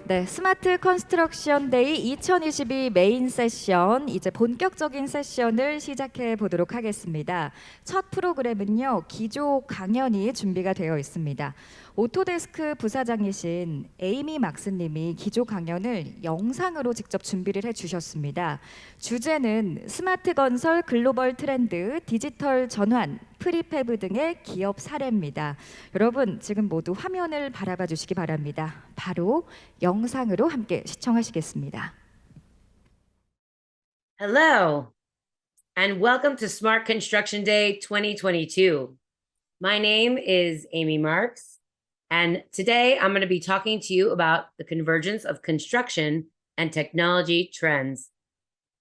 네, 스마트 컨스트럭션 데이 2022 메인 세션, 이제 본격적인 세션을 시작해 보도록 하겠습니다. 첫 프로그램은요, 기조 강연이 준비가 되어 있습니다. 오토데스크 부사장이신 에이미 막스님이 기조 강연을 영상으로 직접 준비를 해주셨습니다. 주제는 스마트 건설 글로벌 트렌드, 디지털 전환, 프리패브 등의 기업 사례입니다. 여러분 지금 모두 화면을 바라봐 주시기 바랍니다. 바로 영상으로 함께 시청하시겠습니다. Hello, and welcome to Smart Construction Day 2022. My name is Amy Marks, and today I'm going to be talking to you about the convergence of construction and technology trends.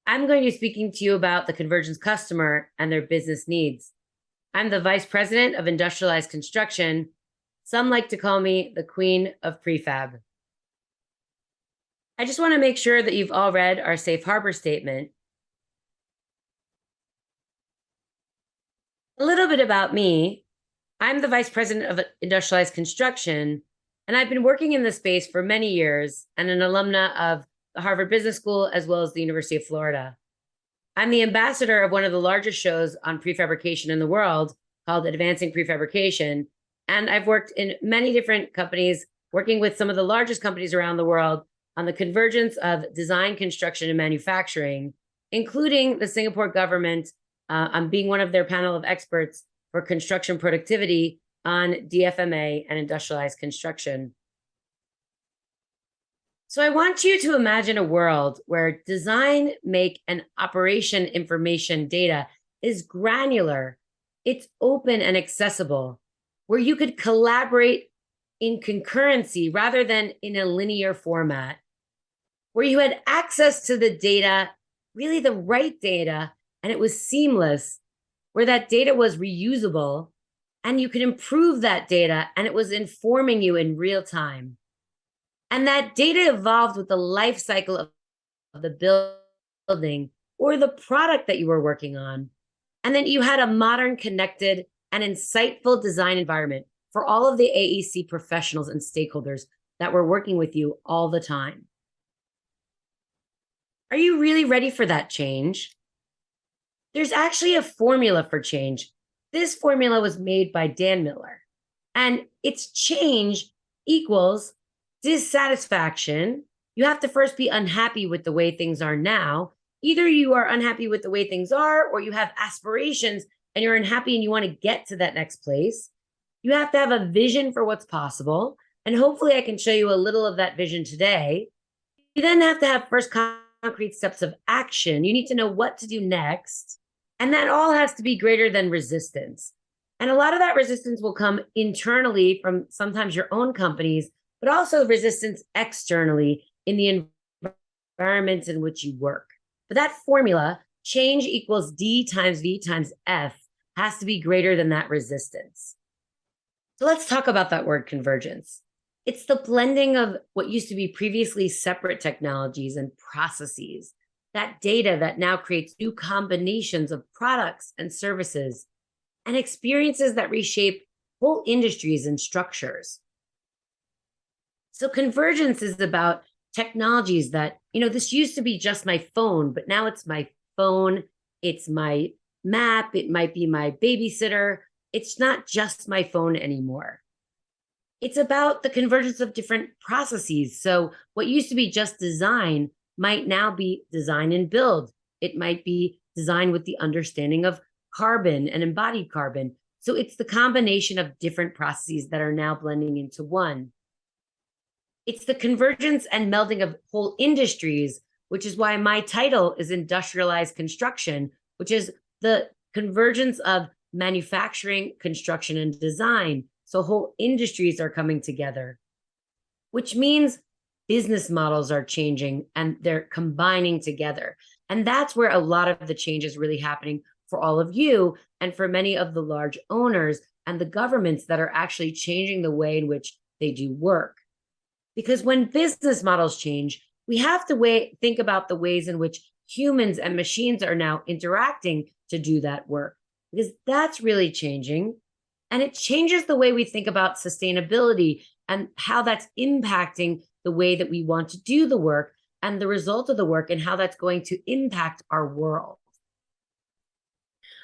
I'm going to be speaking to you about the convergence customer and their business needs. I'm the Vice President of Industrialized Construction. Some like to call me the Queen of Prefab. I just want to make sure that you've all read our Safe Harbor statement. A little bit about me. I'm the Vice President of Industrialized Construction, and I've been working in this space for many years and an alumna of the Harvard Business School as well as the University of Florida. I'm the ambassador of one of the largest shows on prefabrication in the world called Advancing Prefabrication, and I've worked in many different companies, working with some of the largest companies around the world on the convergence of design, construction, and manufacturing, including the Singapore government. I'm being one of their panel of experts for construction productivity on DFMA and industrialized construction. So I want you to imagine a world where design, make, and operation information data is granular, it's open and accessible, where you could collaborate in concurrency rather than in a linear format, where you had access to the data, really the right data, and it was seamless, where that data was reusable, and you could improve that data, and it was informing you in real time. And that data evolved with the life cycle of the building or the product that you were working on. And then you had a modern, connected, and insightful design environment for all of the AEC professionals and stakeholders that were working with you all the time. Are you really ready for that change? There's actually a formula for change. This formula was made by Dan Miller, and it's change equals dissatisfaction. You have to first be unhappy with the way things are now. Either you are unhappy with the way things are, or you have aspirations and you're unhappy and you want to get to that next place. You have to have a vision for what's possible. And hopefully I can show you a little of that vision today. You then have to have first concrete steps of action. You need to know what to do next. And that all has to be greater than resistance. And a lot of that resistance will come internally from sometimes your own companies, but also resistance externally in the environments in which you work. But that formula, change equals D times V times F, has to be greater than that resistance. So let's talk about that word convergence. It's the blending of what used to be previously separate technologies and processes, that data that now creates new combinations of products and services and experiences that reshape whole industries and structures. So convergence is about technologies that, this used to be just my phone, but now it's my phone, it's my map, it might be my babysitter. It's not just my phone anymore. It's about the convergence of different processes. So what used to be just design might now be design and build. It might be design with the understanding of carbon and embodied carbon. So it's the combination of different processes that are now blending into one. It's the convergence and melding of whole industries, which is why my title is Industrialized Construction, which is the convergence of manufacturing, construction, and design. So whole industries are coming together, which means business models are changing and they're combining together. And that's where a lot of the change is really happening for all of you and for many of the large owners and the governments that are actually changing the way in which they do work. Because when business models change, we have to think about the ways in which humans and machines are now interacting to do that work, because that's really changing. And it changes the way we think about sustainability and how that's impacting the way that we want to do the work and the result of the work and how that's going to impact our world.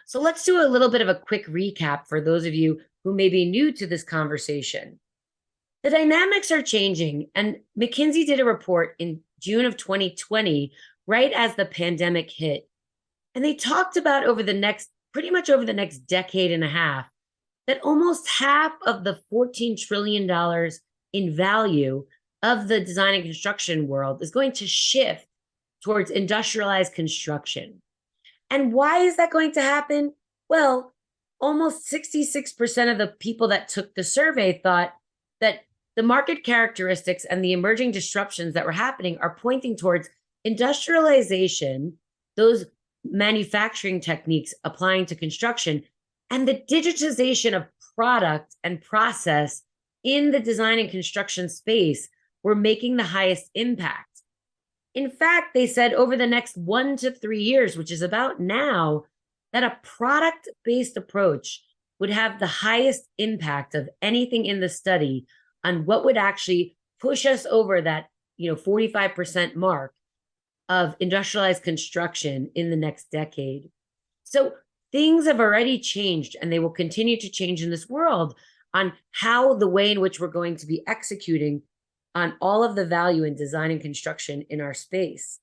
So let's do a little bit of a quick recap for those of you who may be new to this conversation. The dynamics are changing, and McKinsey did a report in June of 2020, right as the pandemic hit. And they talked about pretty much over the next decade and a half, that almost half of the $14 trillion in value of the design and construction world is going to shift towards industrialized construction. And why is that going to happen? Well, almost 66% of the people that took the survey thought that the market characteristics and the emerging disruptions that were happening are pointing towards industrialization, those manufacturing techniques applying to construction, and the digitization of product and process in the design and construction space were making the highest impact. In fact, they said over the next 1 to 3 years, which is about now, that a product-based approach would have the highest impact of anything in the study on what would actually push us over that 45% mark of industrialized construction in the next decade. So things have already changed, and they will continue to change in this world on how the way in which we're going to be executing on all of the value in design and construction in our space.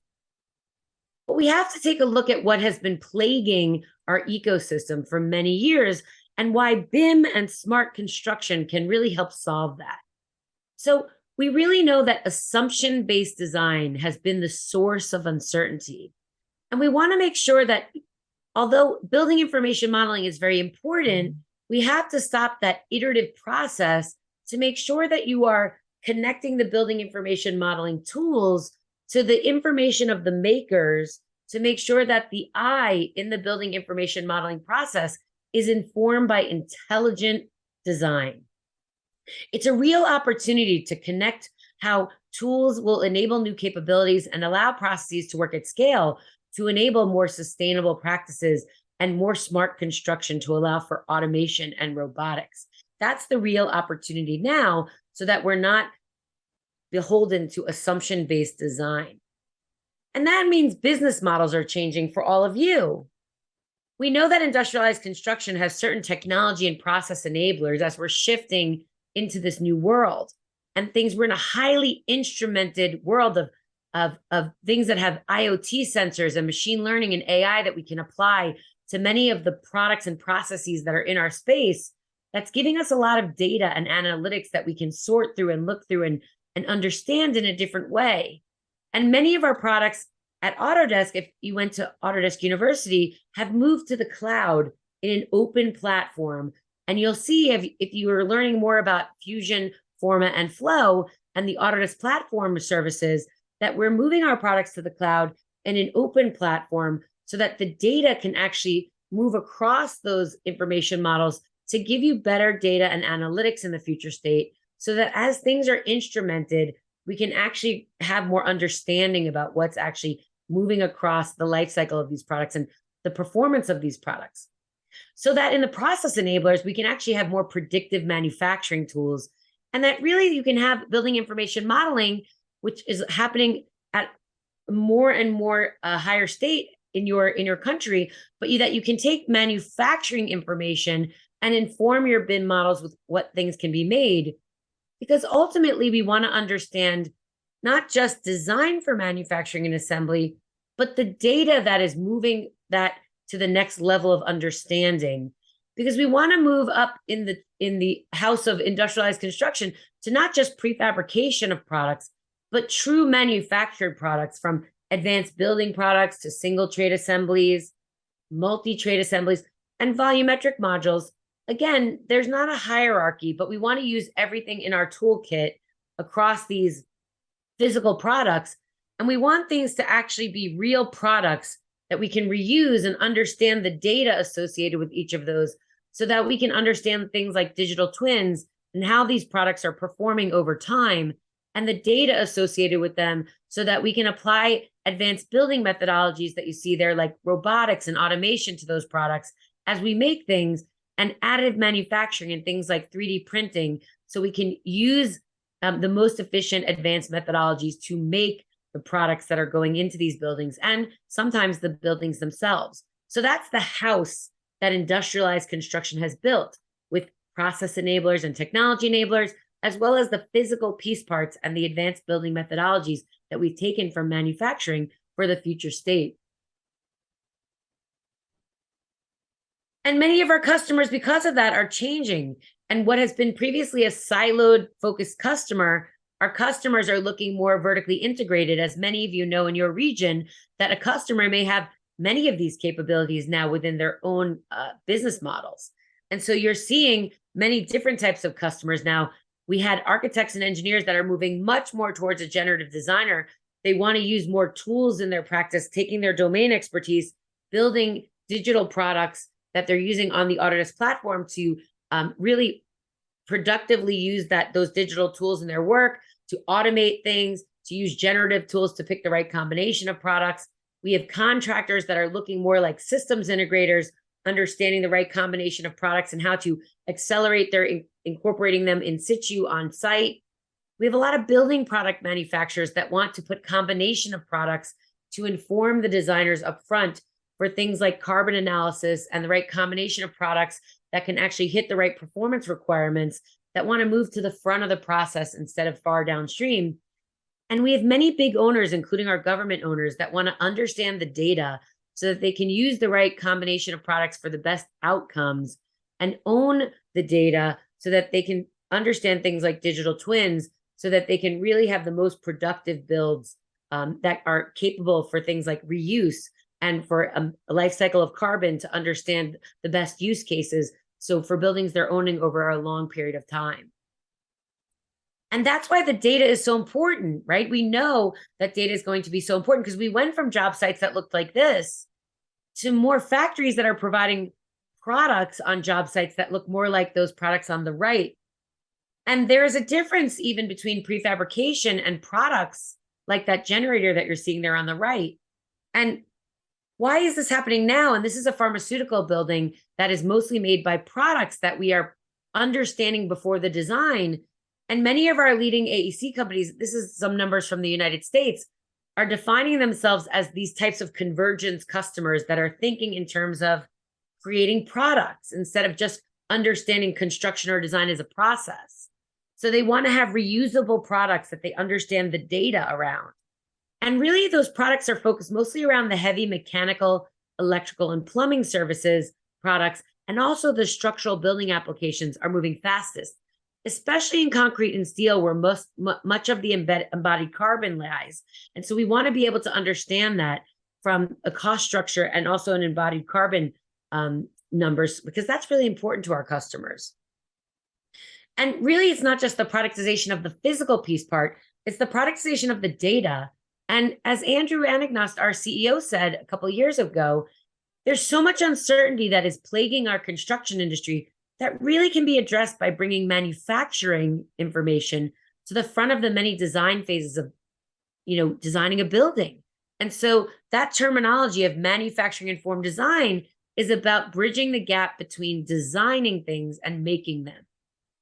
But we have to take a look at what has been plaguing our ecosystem for many years and why BIM and smart construction can really help solve that. So we really know that assumption-based design has been the source of uncertainty. And we want to make sure that although building information modeling is very important, we have to stop that iterative process to make sure that you are connecting the building information modeling tools to the information of the makers to make sure that the I in the building information modeling process is informed by intelligent design. It's a real opportunity to connect how tools will enable new capabilities and allow processes to work at scale to enable more sustainable practices and more smart construction to allow for automation and robotics. That's the real opportunity now, so that we're not beholden to assumption-based design. And that means business models are changing for all of you. We know that industrialized construction has certain technology and process enablers as we're shifting into this new world. And we're in a highly instrumented world of things that have IoT sensors and machine learning and AI that we can apply to many of the products and processes that are in our space. That's giving us a lot of data and analytics that we can sort through and look through and understand in a different way. And many of our products at Autodesk, if you went to Autodesk University, have moved to the cloud in an open platform. And you'll see if you are learning more about Fusion, Forma, and Flow and the Autodesk platform services, that we're moving our products to the cloud in an open platform so that the data can actually move across those information models to give you better data and analytics in the future state, so that as things are instrumented, we can actually have more understanding about what's actually moving across the life cycle of these products and the performance of these products. So that in the process enablers, we can actually have more predictive manufacturing tools, and that really you can have building information modeling, which is happening at more and more higher state in your country, but that you can take manufacturing information and inform your BIM models with what things can be made. Because ultimately, we want to understand not just design for manufacturing and assembly, but the data that is moving that to the next level of understanding. Because we want to move up in the house of industrialized construction to not just prefabrication of products, but true manufactured products, from advanced building products to single trade assemblies, multi-trade assemblies, and volumetric modules. Again, there's not a hierarchy, but we want to use everything in our toolkit across these physical products. And we want things to actually be real products that we can reuse and understand the data associated with each of those, so that we can understand things like digital twins and how these products are performing over time and the data associated with them, so that we can apply advanced building methodologies that you see there, like robotics and automation, to those products as we make things, and additive manufacturing and things like 3D printing, so we can use the most efficient advanced methodologies to make the products that are going into these buildings and sometimes the buildings themselves. So that's the house that industrialized construction has built with process enablers and technology enablers, as well as the physical piece parts and the advanced building methodologies that we've taken from manufacturing for the future state. And many of our customers, because of that, are changing. And what has been previously a siloed focused customer, our customers are looking more vertically integrated. As many of you know in your region, that a customer may have many of these capabilities now within their own business models. And so you're seeing many different types of customers now. We had architects and engineers that are moving much more towards a generative designer. They want to use more tools in their practice, taking their domain expertise, building digital products that they're using on the Autodesk platform to really productively use those digital tools in their work, to automate things, to use generative tools to pick the right combination of products. We have contractors that are looking more like systems integrators, understanding the right combination of products and how to accelerate their incorporating them in situ on site. We have a lot of building product manufacturers that want to put combination of products to inform the designers up front for things like carbon analysis and the right combination of products that can actually hit the right performance requirements, that want to move to the front of the process instead of far downstream. And we have many big owners, including our government owners, that want to understand the data so that they can use the right combination of products for the best outcomes and own the data so that they can understand things like digital twins, so that they can really have the most productive builds that are capable for things like reuse and for a life cycle of carbon, to understand the best use cases. So for buildings they're owning over a long period of time. And that's why the data is so important, right? We know that data is going to be so important because we went from job sites that looked like this to more factories that are providing products on job sites that look more like those products on the right. And there is a difference even between prefabrication and products like that generator that you're seeing there on the right. And why is this happening now? And this is a pharmaceutical building that is mostly made by products that we are understanding before the design. And many of our leading AEC companies, this is some numbers from the United States, are defining themselves as these types of convergence customers that are thinking in terms of creating products instead of just understanding construction or design as a process. So they want to have reusable products that they understand the data around. And really, those products are focused mostly around the heavy mechanical, electrical, and plumbing services products, and also the structural building applications are moving fastest, especially in concrete and steel, where much of the embodied carbon lies. And so we want to be able to understand that from a cost structure and also an embodied carbon numbers, because that's really important to our customers. And really, it's not just the productization of the physical piece part, it's the productization of the data. And as Andrew Anagnost, our CEO, said a couple of years ago, there's so much uncertainty that is plaguing our construction industry that really can be addressed by bringing manufacturing information to the front of the many design phases of, designing a building. And so that terminology of manufacturing informed design is about bridging the gap between designing things and making them.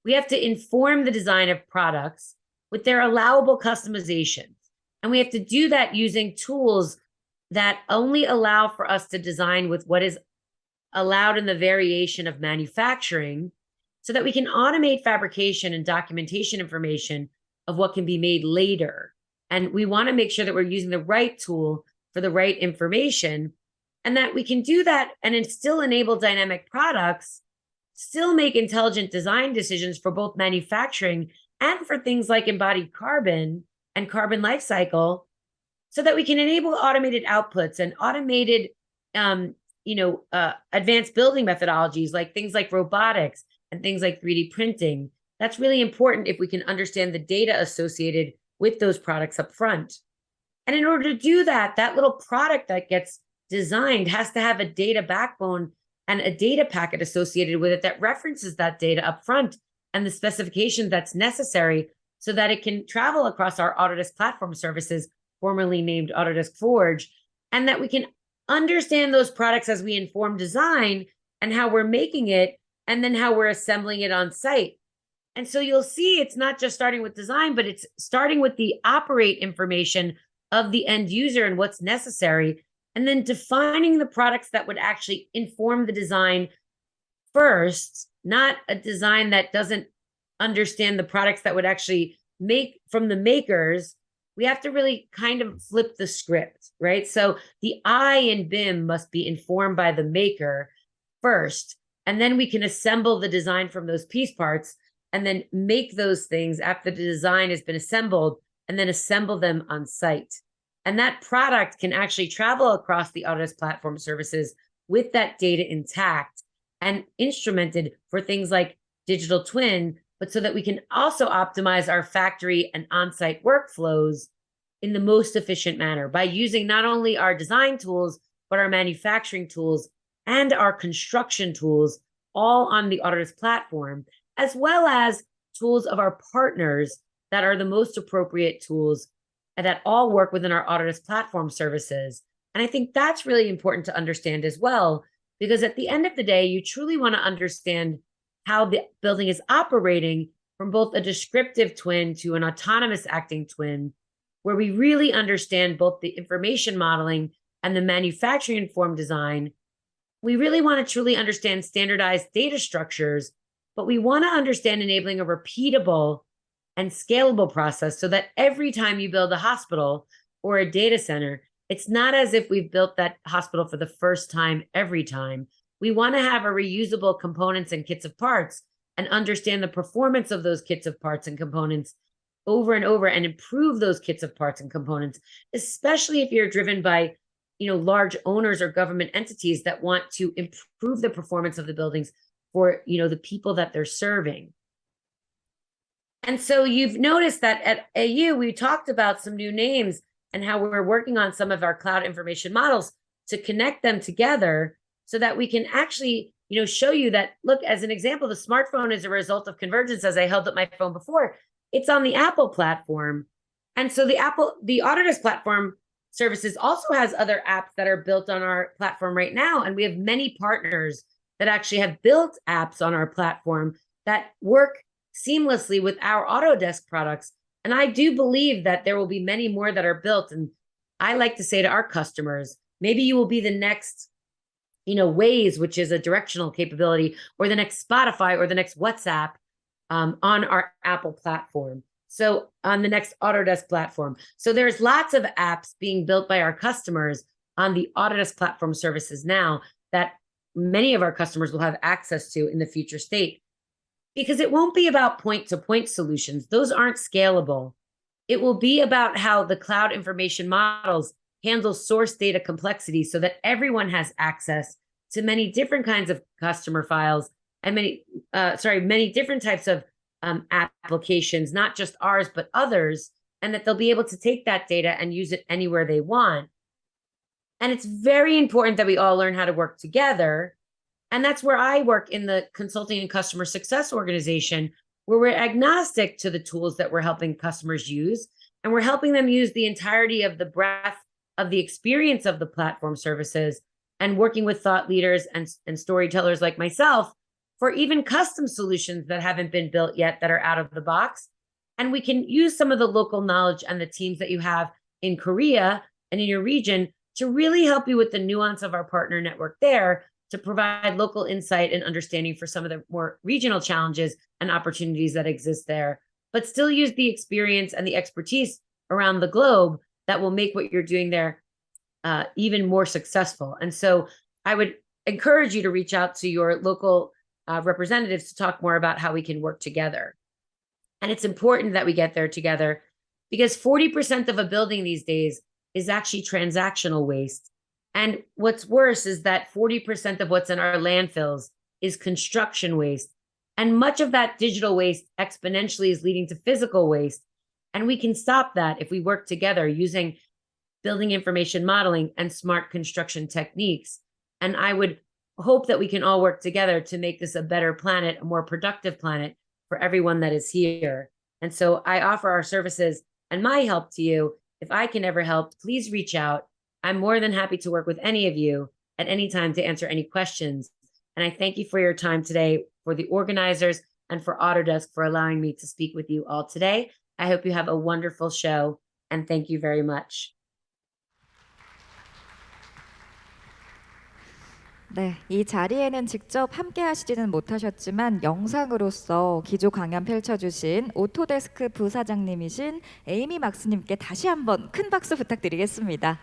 We have to inform the design of products with their allowable customizations. And we have to do that using tools that only allow for us to design with what is allowed in the variation of manufacturing, so that we can automate fabrication and documentation information of what can be made later. And we want to make sure that we're using the right tool for the right information, and that we can do that and still enable dynamic products, still make intelligent design decisions for both manufacturing and for things like embodied carbon and carbon life cycle, so that we can enable automated outputs and automated, advanced building methodologies, like things like robotics and things like 3D printing. That's really important if we can understand the data associated with those products up front. And in order to do that, that little product that gets designed has to have a data backbone and a data packet associated with it that references that data up front and the specification that's necessary, so that it can travel across our Autodesk Platform Services, formerly named Autodesk Forge, and that we can understand those products as we inform design and how we're making it, and then how we're assembling it on site. And so you'll see it's not just starting with design, but it's starting with the operate information of the end user and what's necessary, and then defining the products that would actually inform the design first, not a design that doesn't understand the products that would actually make from the makers. We have to really kind of flip the script, right? So the I in BIM must be informed by the maker first, and then we can assemble the design from those piece parts and then make those things after the design has been assembled, and then assemble them on site. And that product can actually travel across the Autodesk Platform Services with that data intact and instrumented for things like digital twin, but so that we can also optimize our factory and on-site workflows in the most efficient manner by using not only our design tools, but our manufacturing tools and our construction tools all on the Autodesk platform, as well as tools of our partners that are the most appropriate tools and that all work within our Autodesk Platform Services. And I think that's really important to understand as well, because at the end of the day, you truly want to understand how the building is operating from both a descriptive twin to an autonomous acting twin, where we really understand both the information modeling and the manufacturing informed design. We really want to truly understand standardized data structures, but we want to understand enabling a repeatable and scalable process so that every time you build a hospital or a data center, it's not as if we've built that hospital for the first time every time. We want to have a reusable components and kits of parts and understand the performance of those kits of parts and components over and over and improve those kits of parts and components, especially if you're driven by, large owners or government entities that want to improve the performance of the buildings for, the people that they're serving. And so you've noticed that at AU, we talked about some new names and how we're working on some of our cloud information models to connect them together so that we can actually, show you that, look, as an example, the smartphone is a result of convergence. As I held up my phone before, it's on the Apple platform. And so the Autodesk Platform Services also has other apps that are built on our platform right now. And we have many partners that actually have built apps on our platform that work seamlessly with our Autodesk products. And I do believe that there will be many more that are built. And I like to say to our customers, maybe you will be the next, Waze, which is a directional capability, or the next Spotify, or the next WhatsApp on our Apple platform. So on the next Autodesk platform. So there's lots of apps being built by our customers on the Autodesk Platform Services now that many of our customers will have access to in the future state. Because it won't be about point-to-point solutions. Those aren't scalable. It will be about how the cloud information models handle source data complexity so that everyone has access to many different kinds of customer files and many different types of applications, not just ours, but others, and that they'll be able to take that data and use it anywhere they want. And it's very important that we all learn how to work together. And that's where I work in the consulting and customer success organization, where we're agnostic to the tools that we're helping customers use. And we're helping them use the entirety of the breadth of the experience of the platform services, and working with thought leaders and storytellers like myself for even custom solutions that haven't been built yet that are out of the box. And we can use some of the local knowledge and the teams that you have in Korea and in your region to really help you with the nuance of our partner network there, to provide local insight and understanding for some of the more regional challenges and opportunities that exist there, but still use the experience and the expertise around the globe that will make what you're doing there even more successful. And so I would encourage you to reach out to your local representatives to talk more about how we can work together. And it's important that we get there together, because 40% of a building these days is actually transactional waste. And what's worse is that 40% of what's in our landfills is construction waste. And much of that digital waste exponentially is leading to physical waste. And we can stop that if we work together using building information modeling and smart construction techniques. And I would hope that we can all work together to make this a better planet, a more productive planet for everyone that is here. And so I offer our services and my help to you. If I can ever help, please reach out. I'm more than happy to work with any of you at any time to answer any questions. And I thank you for your time today, for the organizers, and for Autodesk for allowing me to speak with you all today. I hope you have a wonderful show, and thank you very much. 네, 이 자리에는 직접 함께 하시지는 못하셨지만 영상으로서 기조 강연 펼쳐주신 오토데스크 부사장님이신 에이미 막스님께 다시 한번 큰 박수 부탁드리겠습니다.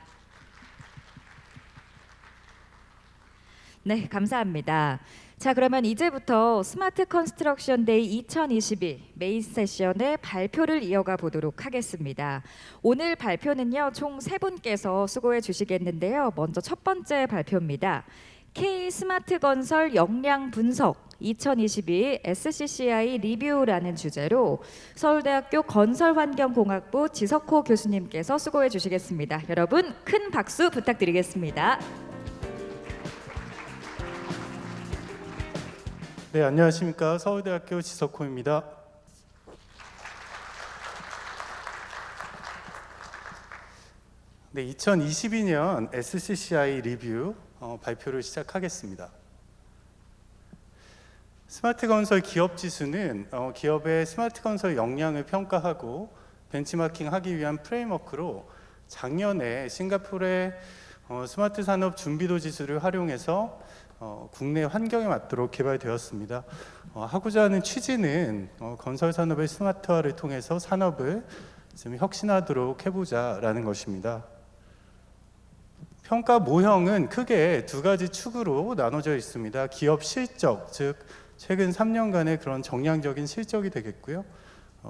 네, 감사합니다. 자, 그러면 이제부터 스마트 컨스트럭션 데이 2022 메인 세션의 발표를 이어가 보도록 하겠습니다. 오늘 발표는요, 총 3분께서 수고해 주시겠는데요. 먼저 첫 번째 발표입니다. K 스마트 건설 역량 분석 2022 SCCI 리뷰라는 주제로 서울대학교 건설환경공학부 지석호 교수님께서 수고해 주시겠습니다. 여러분 큰 박수 부탁드리겠습니다. 네, 안녕하십니까. 서울대학교 지석호입니다. 네, 2022년 SCCI 리뷰 발표를 시작하겠습니다. 스마트 건설 기업 지수는 기업의 스마트 건설 역량을 평가하고 벤치마킹하기 위한 프레임워크로 작년에 싱가포르의 스마트 산업 준비도 지수를 활용해서 국내 환경에 맞도록 개발되었습니다. 하고자 하는 취지는 건설 산업의 스마트화를 통해서 산업을 좀 혁신하도록 해보자라는 것입니다. 평가 모형은 크게 2가지 축으로 나눠져 있습니다. 기업 실적, 즉 최근 3년간의 그런 정량적인 실적이 되겠고요.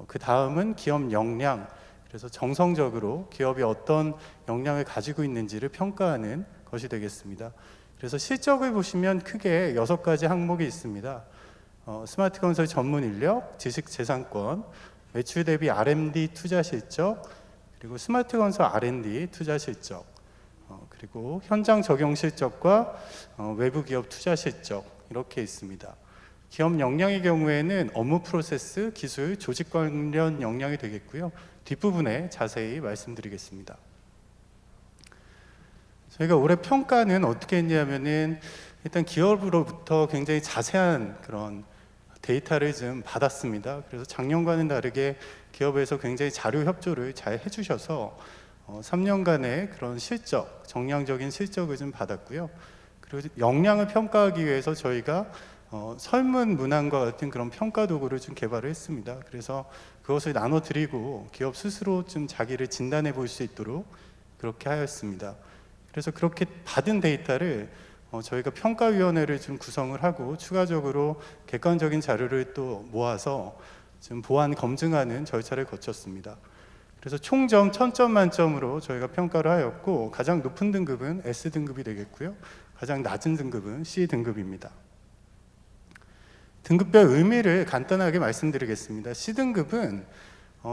그 다음은 기업 역량, 그래서 정성적으로 기업이 어떤 역량을 가지고 있는지를 평가하는 것이 되겠습니다. 그래서 실적을 보시면 크게 6가지 항목이 있습니다. 스마트 건설 전문 인력, 지식 재산권, 매출 대비 R&D 투자 실적, 그리고 스마트 건설 R&D 투자 실적, 그리고 현장 적용 실적과 외부 기업 투자 실적 이렇게 있습니다. 기업 역량의 경우에는 업무 프로세스, 기술, 조직 관련 역량이 되겠고요. 뒷부분에 자세히 말씀드리겠습니다. 저희가 올해 평가는 어떻게 했냐면은 일단 기업으로부터 굉장히 자세한 그런 데이터를 좀 받았습니다. 그래서 작년과는 다르게 기업에서 굉장히 자료 협조를 잘 해주셔서 3년간의 그런 실적, 정량적인 실적을 좀 받았고요. 그리고 역량을 평가하기 위해서 저희가 설문 문항과 같은 그런 평가 도구를 좀 개발을 했습니다. 그래서 그것을 나눠드리고 기업 스스로 좀 자기를 진단해 볼 수 있도록 그렇게 하였습니다. 그래서 그렇게 받은 데이터를 저희가 평가위원회를 좀 구성을 하고 추가적으로 객관적인 자료를 또 모아서 좀 보완 검증하는 절차를 거쳤습니다. 그래서 총점 1000점 만점으로 저희가 평가를 하였고 가장 높은 등급은 S등급이 되겠고요. 가장 낮은 등급은 C등급입니다. 등급별 의미를 간단하게 말씀드리겠습니다. C등급은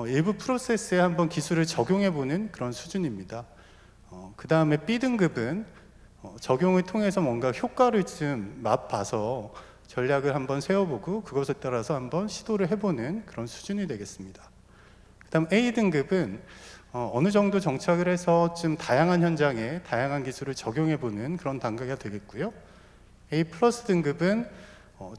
일부 프로세스에 한번 기술을 적용해보는 그런 수준입니다. 그 다음에 B등급은 적용을 통해서 뭔가 효과를 좀 맛봐서 전략을 한번 세워보고 그것에 따라서 한번 시도를 해보는 그런 수준이 되겠습니다. 그 다음 A등급은 어느 정도 정착을 해서 좀 다양한 현장에 다양한 기술을 적용해보는 그런 단계가 되겠고요. A 플러스 등급은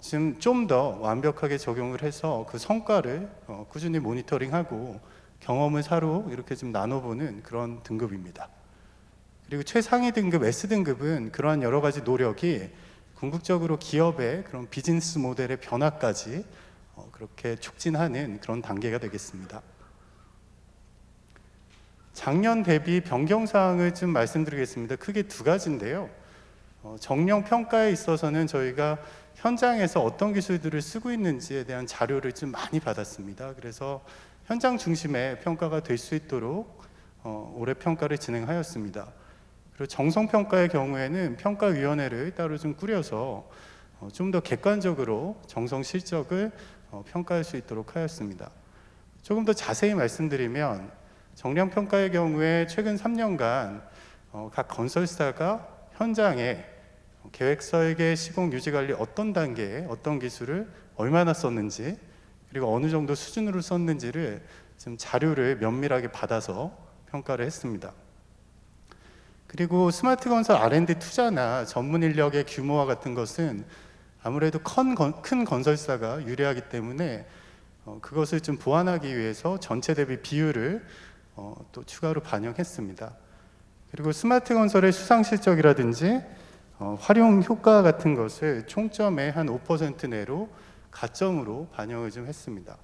지금 좀 더 완벽하게 적용을 해서 그 성과를 꾸준히 모니터링하고 경험을 서로 이렇게 좀 나눠보는 그런 등급입니다. 그리고 최상위 등급 S등급은 그러한 여러 가지 노력이 궁극적으로 기업의 그런 비즈니스 모델의 변화까지 그렇게 촉진하는 그런 단계가 되겠습니다. 작년 대비 변경 사항을 좀 말씀드리겠습니다. 크게 2가지인데요. 정량 평가에 있어서는 저희가 현장에서 어떤 기술들을 쓰고 있는지에 대한 자료를 좀 많이 받았습니다. 그래서 현장 중심의 평가가 될 수 있도록 올해 평가를 진행하였습니다. 그리고 정성 평가의 경우에는 평가위원회를 따로 좀 꾸려서 좀 더 객관적으로 정성 실적을 평가할 수 있도록 하였습니다. 조금 더 자세히 말씀드리면 정량 평가의 경우에 최근 3년간 각 건설사가 현장에 계획 설계, 시공, 유지 관리 어떤 단계에 어떤 기술을 얼마나 썼는지 그리고 어느 정도 수준으로 썼는지를 좀 자료를 면밀하게 받아서 평가를 했습니다. 그리고 스마트 건설 R&D 투자나 전문 인력의 규모와 같은 것은 아무래도 큰 건설사가 유리하기 때문에 그것을 좀 보완하기 위해서 전체 대비 비율을 또 추가로 반영했습니다. 그리고 스마트 건설의 수상 실적이라든지 활용 효과 같은 것을 총점의 한 5% 내로 가점으로 반영을 좀 했습니다.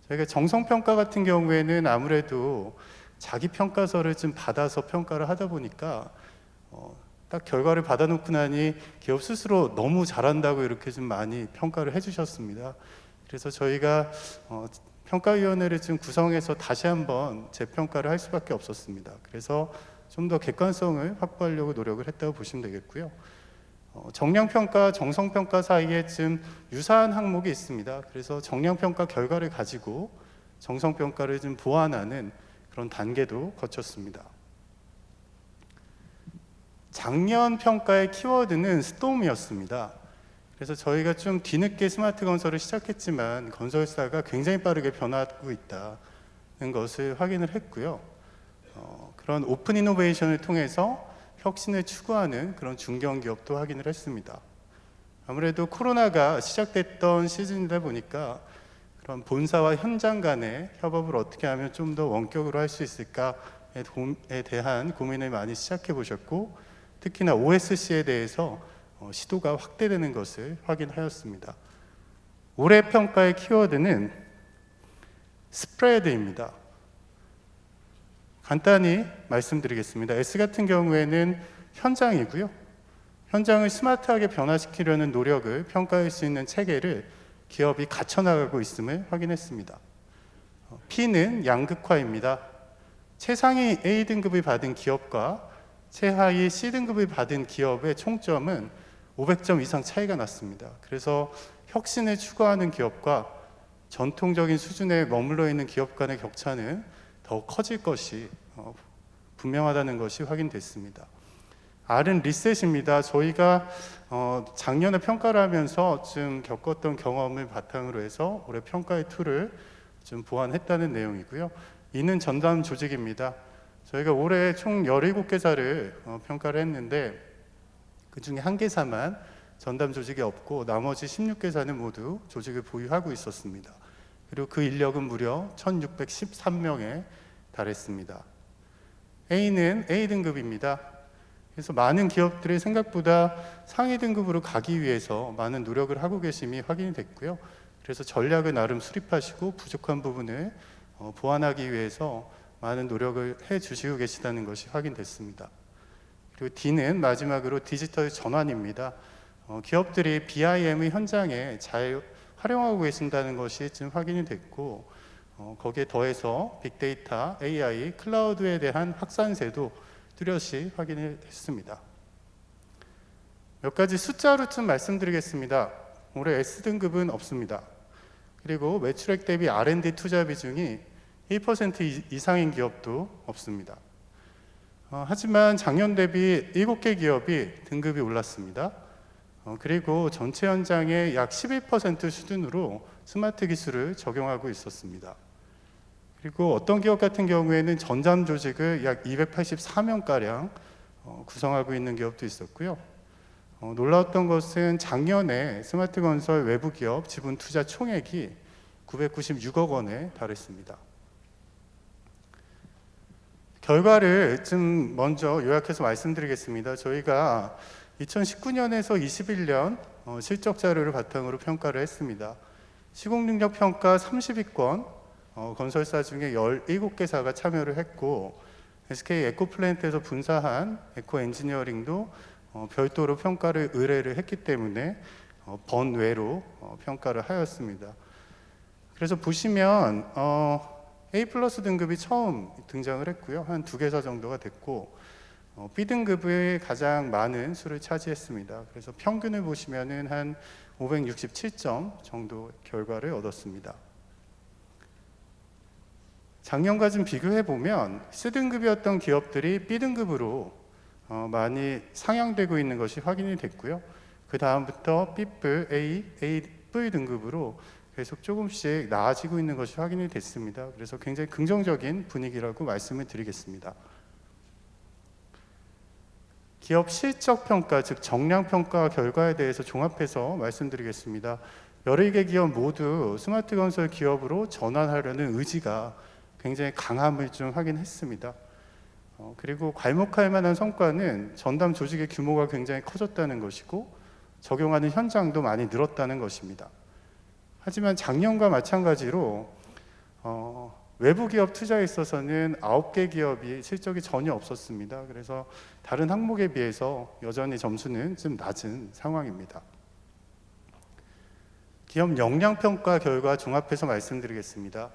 저희가 정성평가 같은 경우에는 아무래도 자기 평가서를 좀 받아서 평가를 하다 보니까 딱 결과를 받아놓고 나니 기업 스스로 너무 잘한다고 이렇게 좀 많이 평가를 해주셨습니다. 그래서 저희가 평가위원회를 좀 구성해서 다시 한번 재평가를 할 수밖에 없었습니다. 그래서 좀 더 객관성을 확보하려고 노력을 했다고 보시면 되겠고요. 정량평가, 정성평가 사이에 좀 유사한 항목이 있습니다. 그래서 정량평가 결과를 가지고 정성평가를 좀 보완하는 그런 단계도 거쳤습니다. 작년 평가의 키워드는 스톰이었습니다. 그래서 저희가 좀 뒤늦게 스마트 건설을 시작했지만 건설사가 굉장히 빠르게 변하고 있다는 것을 확인을 했고요. 그런 오픈 이노베이션을 통해서 혁신을 추구하는 그런 중견기업도 확인을 했습니다. 아무래도 코로나가 시작됐던 시즌이다 보니까 그런 본사와 현장 간의 협업을 어떻게 하면 좀 더 원격으로 할 수 있을까에 대한 고민을 많이 시작해 보셨고, 특히나 OSC에 대해서 시도가 확대되는 것을 확인하였습니다. 올해 평가의 키워드는 스프레드입니다. 간단히 말씀드리겠습니다. S 같은 경우에는 현장이고요. 현장을 스마트하게 변화시키려는 노력을 평가할 수 있는 체계를 기업이 갖춰나가고 있음을 확인했습니다. P는 양극화입니다. 최상위 A등급을 받은 기업과 최하위 C등급을 받은 기업의 총점은 500점 이상 차이가 났습니다. 그래서 혁신을 추구하는 기업과 전통적인 수준에 머물러 있는 기업 간의 격차는 더 커질 것이 분명하다는 것이 확인됐습니다. R은 리셋입니다. 저희가 작년에 평가를 하면서 좀 겪었던 경험을 바탕으로 해서 올해 평가의 툴을 좀 보완했다는 내용이고요. E는 전담 조직입니다. 저희가 올해 총 17개사를 평가를 했는데 그 중에 1개사만 전담 조직이 없고 나머지 16개사는 모두 조직을 보유하고 있었습니다. 그리고 그 인력은 무려 1613명에 달했습니다. A는 A등급입니다. 그래서 많은 기업들이 생각보다 상위 등급으로 가기 위해서 많은 노력을 하고 계심이 확인이 됐고요. 그래서 전략을 나름 수립하시고 부족한 부분을 보완하기 위해서 많은 노력을 해주시고 계시다는 것이 확인됐습니다. 그리고 D는 마지막으로 디지털 전환입니다. 기업들이 BIM의 현장에 잘 활용하고 계신다는 것이 지금 확인이 됐고, 거기에 더해서 빅데이터, AI, 클라우드에 대한 확산세도 뚜렷이 확인이 됐습니다. 몇 가지 숫자로 좀 말씀드리겠습니다. 올해 S등급은 없습니다. 그리고 매출액 대비 R&D 투자 비중이 1% 이상인 기업도 없습니다. 하지만 작년 대비 7개 기업이 등급이 올랐습니다. 그리고 전체 현장의 약 11% 수준으로 스마트 기술을 적용하고 있었습니다. 그리고 어떤 기업 같은 경우에는 전담 조직을 약 284명가량 구성하고 있는 기업도 있었고요. 놀라웠던 것은 작년에 스마트 건설 외부 기업 지분 투자 총액이 996억 원에 달했습니다. 결과를 좀 먼저 요약해서 말씀드리겠습니다. 저희가 2019년에서 21년 실적 자료를 바탕으로 평가를 했습니다. 시공능력 평가 30위권 건설사 중에 17개사가 참여를 했고, SK 에코플랜트에서 분사한 에코엔지니어링도 별도로 평가를 의뢰를 했기 때문에 번외로 평가를 하였습니다. 그래서 보시면 A 플러스 등급이 처음 등장을 했고요. 한 2개사 정도가 됐고, B등급의 가장 많은 수를 차지했습니다. 그래서 평균을 보시면은 한 567점 정도 결과를 얻었습니다. 작년과 좀 비교해 보면 C등급이었던 기업들이 B등급으로 많이 상향되고 있는 것이 확인이 됐고요. 그 다음부터 B뿔, A뿔 등급으로 계속 조금씩 나아지고 있는 것이 확인이 됐습니다. 그래서 굉장히 긍정적인 분위기라고 말씀을 드리겠습니다. 기업 실적 평가, 즉 정량 평가 결과에 대해서 종합해서 말씀드리겠습니다. 11개 기업 모두 스마트 건설 기업으로 전환하려는 의지가 굉장히 강함을 좀 확인했습니다. 그리고 괄목할 만한 성과는 전담 조직의 규모가 굉장히 커졌다는 것이고 적용하는 현장도 많이 늘었다는 것입니다. 하지만 작년과 마찬가지로 외부 기업 투자에 있어서는 9개 기업이 실적이 전혀 없었습니다. 그래서 다른 항목에 비해서 여전히 점수는 좀 낮은 상황입니다. 기업 역량평가 결과 종합해서 말씀드리겠습니다.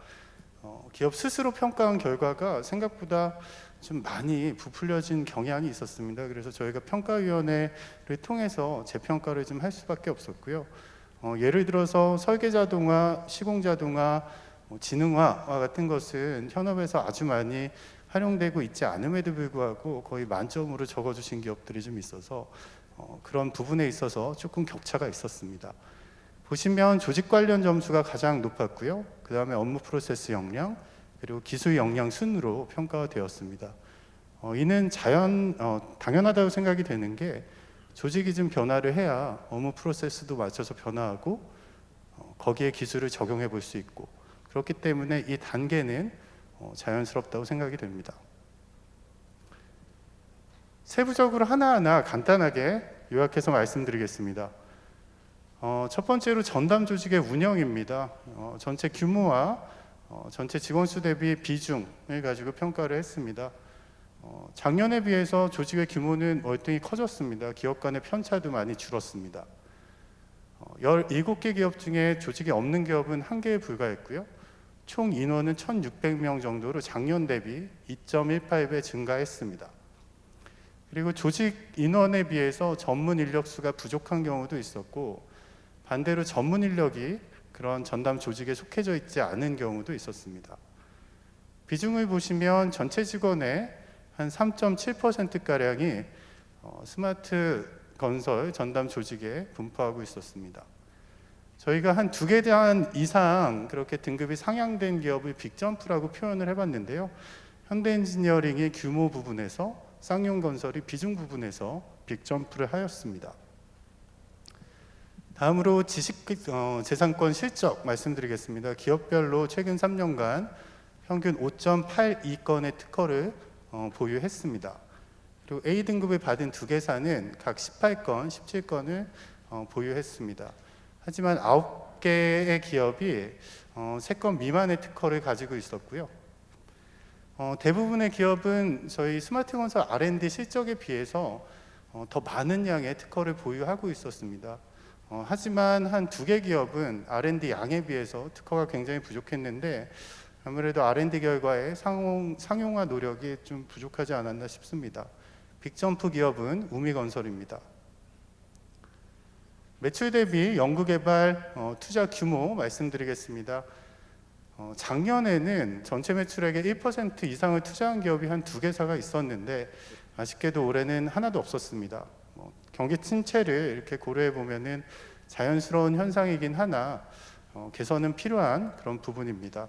기업 스스로 평가한 결과가 생각보다 좀 많이 부풀려진 경향이 있었습니다. 그래서 저희가 평가위원회를 통해서 재평가를 좀 할 수밖에 없었고요. 예를 들어서 설계자동화, 시공자동화, 지능화와 같은 것은 현업에서 아주 많이 활용되고 있지 않음에도 불구하고 거의 만점으로 적어주신 기업들이 좀 있어서 그런 부분에 있어서 조금 격차가 있었습니다. 보시면 조직 관련 점수가 가장 높았고요. 그 다음에 업무 프로세스 역량, 그리고 기술 역량 순으로 평가가 되었습니다. 이는 당연하다고 생각이 되는 게 조직이 좀 변화를 해야 업무 프로세스도 맞춰서 변화하고 거기에 기술을 적용해 볼 수 있고 그렇기 때문에 이 단계는 자연스럽다고 생각이 됩니다. 세부적으로 하나하나 간단하게 요약해서 말씀드리겠습니다. 첫 번째로 전담 조직의 운영입니다. 전체 규모와 전체 직원 수 대비 비중을 가지고 평가를 했습니다. 작년에 비해서 조직의 규모는 월등히 커졌습니다. 기업 간의 편차도 많이 줄었습니다. 17개 기업 중에 조직이 없는 기업은 1개에 불과했고요. 총 인원은 1,600명 정도로 작년 대비 2.18배 증가했습니다. 그리고 조직 인원에 비해서 전문 인력 수가 부족한 경우도 있었고 반대로 전문 인력이 그런 전담 조직에 속해져 있지 않은 경우도 있었습니다. 비중을 보시면 전체 직원의 한 3.7%가량이 스마트 건설 전담 조직에 분포하고 있었습니다. 저희가 한 2개 이상 그렇게 등급이 상향된 기업을 빅점프라고 표현을 해봤는데요. 현대엔지니어링의 규모 부분에서 쌍용건설이 비중 부분에서 빅점프를 하였습니다. 다음으로 지식재산권 실적 말씀드리겠습니다. 기업별로 최근 3년간 평균 5.82건의 특허를 보유했습니다. 그리고 A등급을 받은 2개사는 각 18건, 17건을 보유했습니다. 하지만 9개의 기업이 3건 미만의 특허를 가지고 있었고요. 대부분의 기업은 저희 스마트 건설 R&D 실적에 비해서 더 많은 양의 특허를 보유하고 있었습니다. 하지만 한 2개 기업은 R&D 양에 비해서 특허가 굉장히 부족했는데 아무래도 R&D 결과의 상용화 노력이 좀 부족하지 않았나 싶습니다. 빅점프 기업은 우미건설입니다. 매출 대비 연구개발 투자 규모 말씀드리겠습니다. 작년에는 전체 매출액의 1% 이상을 투자한 기업이 한 2개사가 있었는데 아쉽게도 올해는 하나도 없었습니다. 경기 침체를 이렇게 고려해 보면은 자연스러운 현상이긴 하나 개선은 필요한 그런 부분입니다.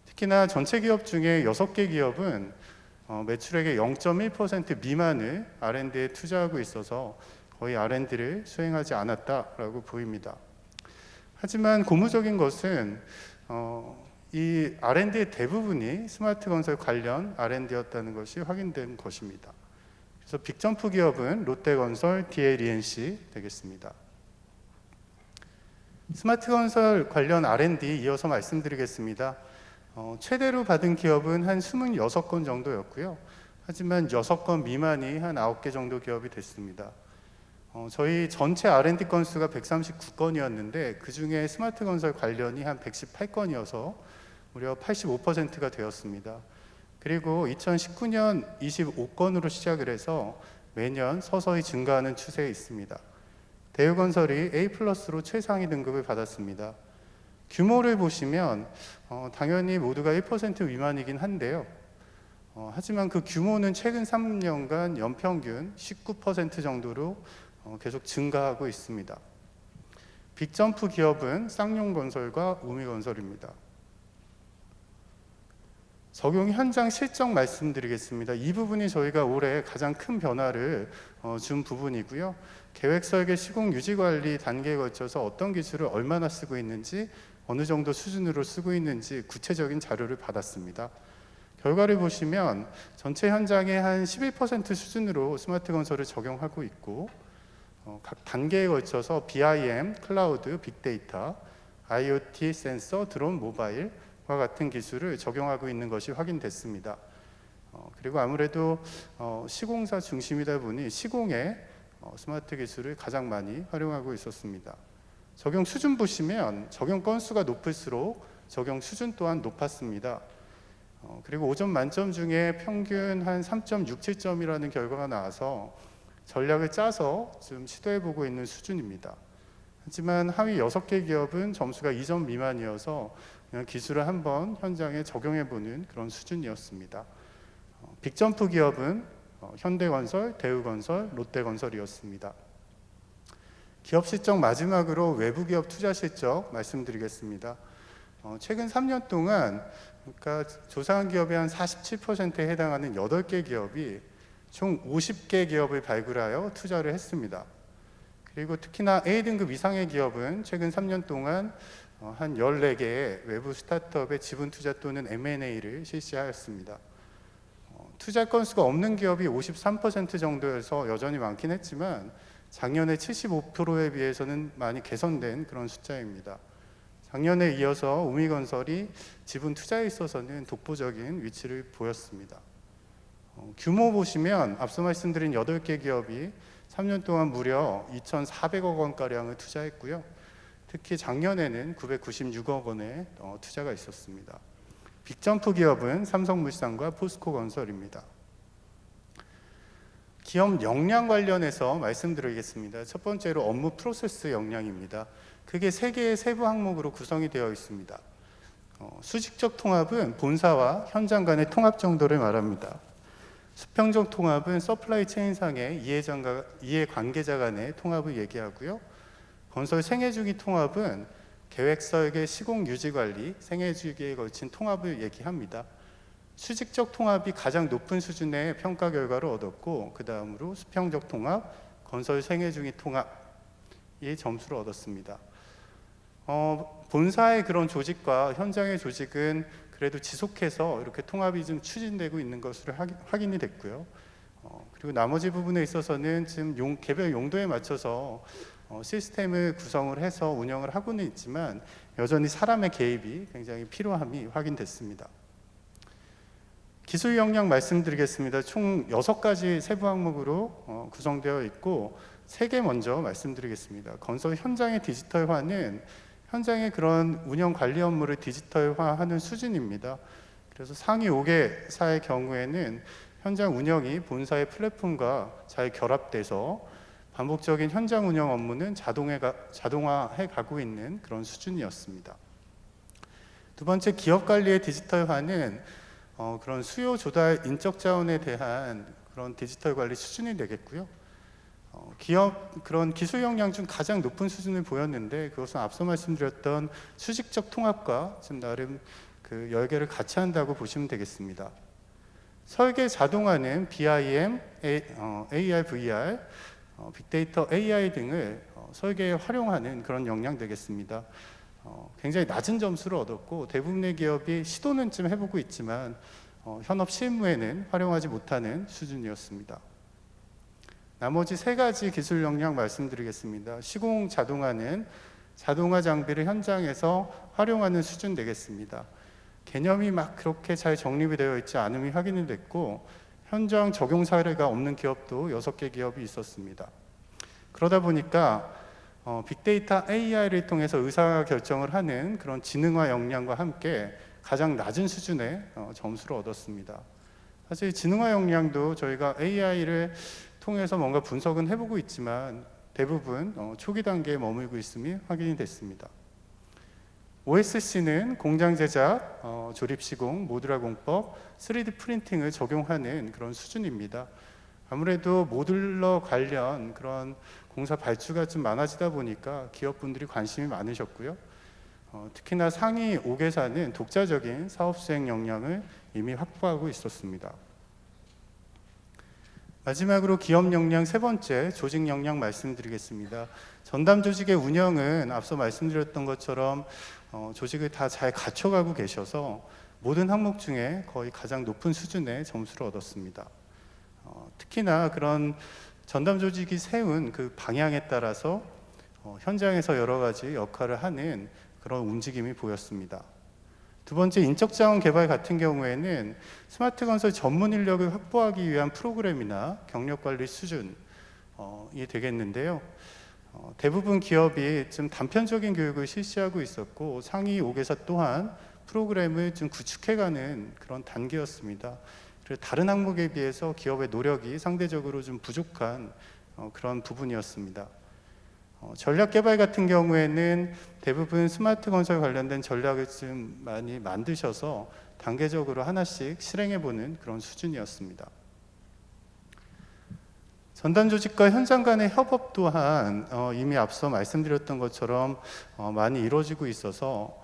특히나 전체 기업 중에 6개 기업은 매출액의 0.1% 미만을 R&D에 투자하고 있어서 거의 R&D를 수행하지 않았다라고 보입니다. 하지만 고무적인 것은 이 R&D의 대부분이 스마트 건설 관련 R&D였다는 것이 확인된 것입니다. 그래서 빅점프 기업은 롯데건설, DLENC 되겠습니다. 스마트 건설 관련 R&D 이어서 말씀드리겠습니다. 최대로 받은 기업은 한 26건 정도였고요. 하지만 6건 미만이 한 9개 정도 기업이 됐습니다. 저희 전체 R&D 건수가 139건이었는데 그 중에 스마트 건설 관련이 한 118건이어서 무려 85%가 되었습니다. 그리고 2019년 25건으로 시작을 해서 매년 서서히 증가하는 추세에 있습니다. 대우건설이 A+로 최상위 등급을 받았습니다. 규모를 보시면 당연히 모두가 1% 미만이긴 한데요. 하지만 그 규모는 최근 3년간 연평균 19% 정도로 계속 증가하고 있습니다. 빅점프 기업은 쌍용건설과 우미건설입니다. 적용 현장 실적 말씀드리겠습니다. 이 부분이 저희가 올해 가장 큰 변화를 준 부분이고요. 계획 설계, 시공, 유지 관리 단계에 걸쳐서 어떤 기술을 얼마나 쓰고 있는지, 어느 정도 수준으로 쓰고 있는지 구체적인 자료를 받았습니다. 결과를 보시면 전체 현장의 한 11% 수준으로 스마트 건설을 적용하고 있고, 각 단계에 걸쳐서 BIM, 클라우드, 빅데이터, IoT, 센서, 드론, 모바일과 같은 기술을 적용하고 있는 것이 확인됐습니다. 그리고 아무래도 시공사 중심이다 보니 시공에 스마트 기술을 가장 많이 활용하고 있었습니다. 적용 수준 보시면 적용 건수가 높을수록 적용 수준 또한 높았습니다. 그리고 5점 만점 중에 평균 한 3.67점이라는 결과가 나와서 전략을 짜서 좀 시도해보고 있는 수준입니다. 하지만 하위 6개 기업은 점수가 2점 미만이어서 그냥 기술을 한번 현장에 적용해보는 그런 수준이었습니다. 빅점프 기업은 현대건설, 대우건설, 롯데건설이었습니다. 기업 실적 마지막으로 외부 기업 투자 실적 말씀드리겠습니다. 최근 3년 동안 그러니까 조사한 기업의 한 47%에 해당하는 8개 기업이 총 50개 기업을 발굴하여 투자를 했습니다. 그리고 특히나 A등급 이상의 기업은 최근 3년 동안 한 14개의 외부 스타트업의 지분 투자 또는 M&A를 실시하였습니다. 투자 건수가 없는 기업이 53% 정도여서 여전히 많긴 했지만 작년에 75%에 비해서는 많이 개선된 그런 숫자입니다. 작년에 이어서 우미건설이 지분 투자에 있어서는 독보적인 위치를 보였습니다. 규모 보시면 앞서 말씀드린 8개 기업이 3년 동안 무려 2,400억 원가량을 투자했고요. 특히 작년에는 996억 원의 투자가 있었습니다. 빅점프 기업은 삼성물산과 포스코건설입니다. 기업 역량 관련해서 말씀드리겠습니다. 첫 번째로 업무 프로세스 역량입니다. 크게 3개의 세부 항목으로 구성이 되어 있습니다. 수직적 통합은 본사와 현장 간의 통합 정도를 말합니다. 수평적 통합은 서플라이 체인상의 이해관계자 간의 통합을 얘기하고요. 건설 생애주기 통합은 계획 설계, 시공, 유지 관리, 생애주기에 걸친 통합을 얘기합니다. 수직적 통합이 가장 높은 수준의 평가 결과를 얻었고, 그 다음으로 수평적 통합, 건설 생애주기 통합이 점수를 얻었습니다. 본사의 그런 조직과 현장의 조직은 그래도 지속해서 이렇게 통합이 좀 추진되고 있는 것으로 확인이 됐고요. 그리고 나머지 부분에 있어서는 지금 개별 용도에 맞춰서 시스템을 구성을 해서 운영을 하고는 있지만 여전히 사람의 개입이 굉장히 필요함이 확인됐습니다. 기술 역량 말씀드리겠습니다. 총 6가지 세부 항목으로 구성되어 있고 3개 먼저 말씀드리겠습니다. 건설 현장의 디지털화는 현장의 그런 운영 관리 업무를 디지털화하는 수준입니다. 그래서 상위 5개사의 경우에는 현장 운영이 본사의 플랫폼과 잘 결합돼서 반복적인 현장 운영 업무는 자동화해 가고 있는 그런 수준이었습니다. 두 번째, 기업 관리의 디지털화는 그런 수요 조달 인적 자원에 대한 그런 디지털 관리 수준이 되겠고요. 기업 그런 기술 역량 중 가장 높은 수준을 보였는데 그것은 앞서 말씀드렸던 수직적 통합과 지금 나름 그 열개를 같이 한다고 보시면 되겠습니다. 설계 자동화는 BIM, AR, VR, 빅데이터, AI 등을 설계에 활용하는 그런 역량 되겠습니다. 굉장히 낮은 점수를 얻었고 대부분의 기업이 시도는 좀 해보고 있지만 현업 실무에는 활용하지 못하는 수준이었습니다. 나머지 3가지 기술 역량 말씀드리겠습니다. 시공 자동화는 자동화 장비를 현장에서 활용하는 수준 되겠습니다. 개념이 막 그렇게 잘 정립이 되어 있지 않음이 확인이 됐고 현장 적용 사례가 없는 기업도 6개 기업이 있었습니다. 그러다 보니까 빅데이터 AI를 통해서 의사결정을 하는 그런 지능화 역량과 함께 가장 낮은 수준의 점수를 얻었습니다. 사실 지능화 역량도 저희가 AI를 통해서 뭔가 분석은 해보고 있지만 대부분 초기 단계에 머물고 있음이 확인이 됐습니다. OSC는 공장 제작, 조립 시공, 모듈화 공법, 3D 프린팅을 적용하는 그런 수준입니다. 아무래도 모듈러 관련 그런 공사 발주가 좀 많아지다 보니까 기업분들이 관심이 많으셨고요. 특히나 상위 5개사는 독자적인 사업 수행 역량을 이미 확보하고 있었습니다. 마지막으로 기업 역량 세 번째, 조직 역량 말씀드리겠습니다. 전담 조직의 운영은 앞서 말씀드렸던 것처럼 조직을 다 잘 갖춰가고 계셔서 모든 항목 중에 거의 가장 높은 수준의 점수를 얻었습니다. 특히나 그런 전담 조직이 세운 그 방향에 따라서 현장에서 여러 가지 역할을 하는 그런 움직임이 보였습니다. 두 번째, 인적 자원 개발 같은 경우에는 스마트 건설 전문 인력을 확보하기 위한 프로그램이나 경력 관리 수준이 되겠는데요. 대부분 기업이 좀 단편적인 교육을 실시하고 있었고 상위 5개사 또한 프로그램을 좀 구축해가는 그런 단계였습니다. 그래서 다른 항목에 비해서 기업의 노력이 상대적으로 좀 부족한 그런 부분이었습니다. 전략 개발 같은 경우에는 대부분 스마트 건설 관련된 전략을 좀 많이 만드셔서 단계적으로 하나씩 실행해보는 그런 수준이었습니다. 전담 조직과 현장 간의 협업 또한 이미 앞서 말씀드렸던 것처럼 많이 이루어지고 있어서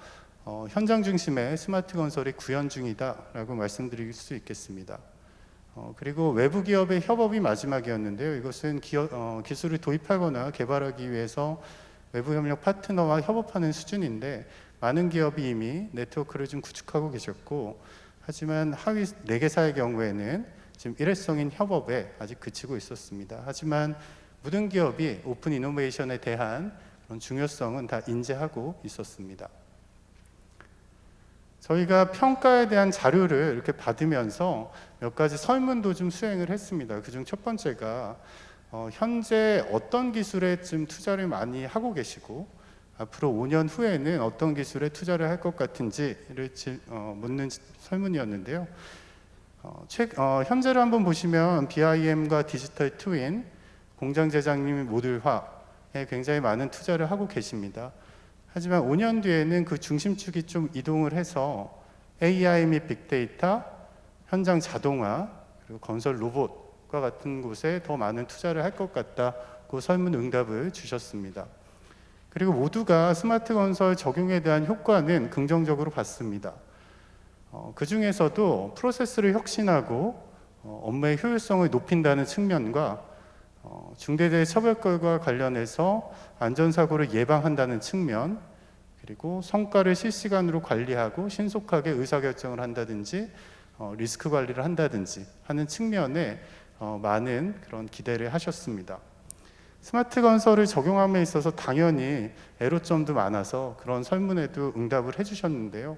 현장 중심의 스마트 건설이 구현 중이다라고 말씀드릴 수 있겠습니다. 그리고 외부 기업의 협업이 마지막이었는데요. 이것은 기술을 도입하거나 개발하기 위해서 외부 협력 파트너와 협업하는 수준인데 많은 기업이 이미 네트워크를 좀 구축하고 계셨고 하지만 하위 4개사의 경우에는 지금 일회성인 협업에 아직 그치고 있었습니다. 하지만 모든 기업이 오픈 이노베이션에 대한 그런 중요성은 다 인지하고 있었습니다. 저희가 평가에 대한 자료를 이렇게 받으면서 몇 가지 설문도 좀 수행을 했습니다. 그중 첫 번째가 현재 어떤 기술에 좀 투자를 많이 하고 계시고 앞으로 5년 후에는 어떤 기술에 투자를 할 것 같은지를 묻는 설문이었는데요. 현재를 한번 보시면 BIM과 디지털 트윈, 공장 제작림 모듈화에 굉장히 많은 투자를 하고 계십니다. 하지만 5년 뒤에는 그 중심축이 좀 이동을 해서 AI 및 빅데이터, 현장 자동화, 그리고 건설 로봇과 같은 곳에 더 많은 투자를 할 것 같다고 설문 응답을 주셨습니다. 그리고 모두가 스마트 건설 적용에 대한 효과는 긍정적으로 봤습니다. 그 중에서도 프로세스를 혁신하고 업무의 효율성을 높인다는 측면과 중대재해 처벌과 관련해서 안전사고를 예방한다는 측면, 그리고 성과를 실시간으로 관리하고 신속하게 의사결정을 한다든지 리스크 관리를 한다든지 하는 측면에 많은 그런 기대를 하셨습니다. 스마트 건설을 적용함에 있어서 당연히 애로점도 많아서 그런 설문에도 응답을 해주셨는데요.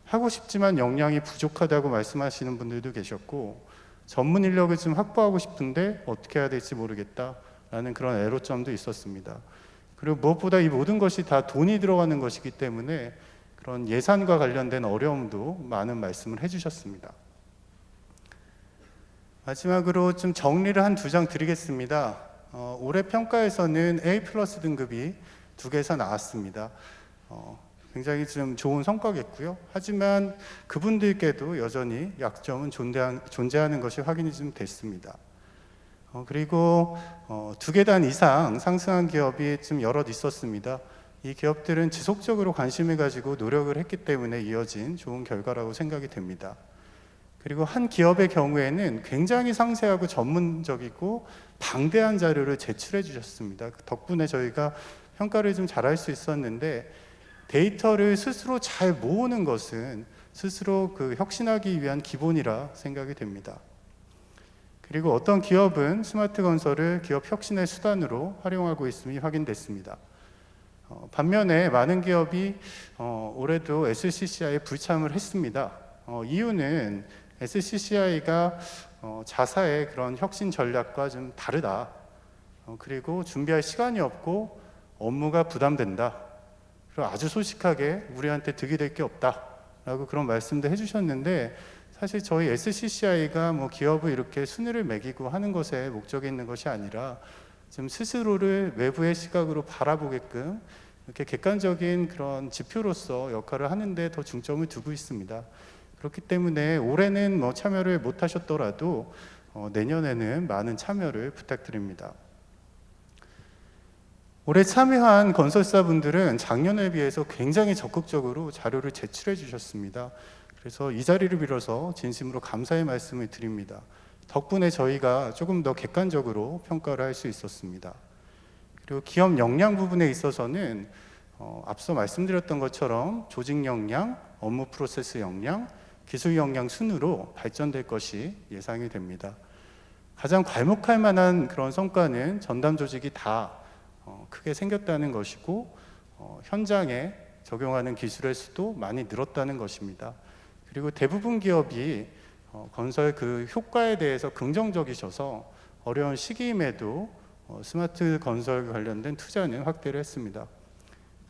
하고 싶지만 역량이 부족하다고 말씀하시는 분들도 계셨고 전문 인력을 좀 확보하고 싶은데 어떻게 해야 될지 모르겠다라는 그런 애로점도 있었습니다. 그리고 무엇보다 이 모든 것이 다 돈이 들어가는 것이기 때문에 그런 예산과 관련된 어려움도 많은 말씀을 해주셨습니다. 마지막으로 좀 정리를 한 2장 드리겠습니다. 올해 평가에서는 A+ 등급이 2개에서 나왔습니다. 굉장히 좀 좋은 성과겠고요. 하지만 그분들께도 여전히 약점은 존재하는 것이 확인이 좀 됐습니다. 그리고 2계단 이상 상승한 기업이 좀 여럿 있었습니다. 이 기업들은 지속적으로 관심을 가지고 노력을 했기 때문에 이어진 좋은 결과라고 생각이 됩니다. 그리고 한 기업의 경우에는 굉장히 상세하고 전문적이고 방대한 자료를 제출해 주셨습니다. 덕분에 저희가 평가를 좀 잘할 수 있었는데 데이터를 스스로 잘 모으는 것은 스스로 혁신하기 위한 기본이라 생각이 됩니다. 그리고 어떤 기업은 스마트 건설을 기업 혁신의 수단으로 활용하고 있음이 확인됐습니다. 반면에 많은 기업이 올해도 SCCI에 불참을 했습니다. 이유는 SCCI가 자사의 그런 혁신 전략과 좀 다르다. 그리고 준비할 시간이 없고 업무가 부담된다. 그리고 아주 솔직하게 우리한테 득이 될 게 없다라고 그런 말씀도 해주셨는데 사실 저희 SCCI가 기업을 이렇게 순위를 매기고 하는 것에 목적이 있는 것이 아니라 좀 스스로를 외부의 시각으로 바라보게끔 이렇게 객관적인 그런 지표로서 역할을 하는데 더 중점을 두고 있습니다. 그렇기 때문에 올해는 참여를 못 하셨더라도 내년에는 많은 참여를 부탁드립니다. 올해 참여한 건설사분들은 작년에 비해서 굉장히 적극적으로 자료를 제출해 주셨습니다. 그래서 이 자리를 빌어서 진심으로 감사의 말씀을 드립니다. 덕분에 저희가 조금 더 객관적으로 평가를 할 수 있었습니다. 그리고 기업 역량 부분에 있어서는 앞서 말씀드렸던 것처럼 조직 역량, 업무 프로세스 역량, 기술 역량 순으로 발전될 것이 예상이 됩니다. 가장 괄목할 만한 그런 성과는 전담 조직이 다 크게 생겼다는 것이고 현장에 적용하는 기술의 수도 많이 늘었다는 것입니다. 그리고 대부분 기업이 건설 그 효과에 대해서 긍정적이셔서 어려운 시기임에도 스마트 건설 관련된 투자는 확대를 했습니다.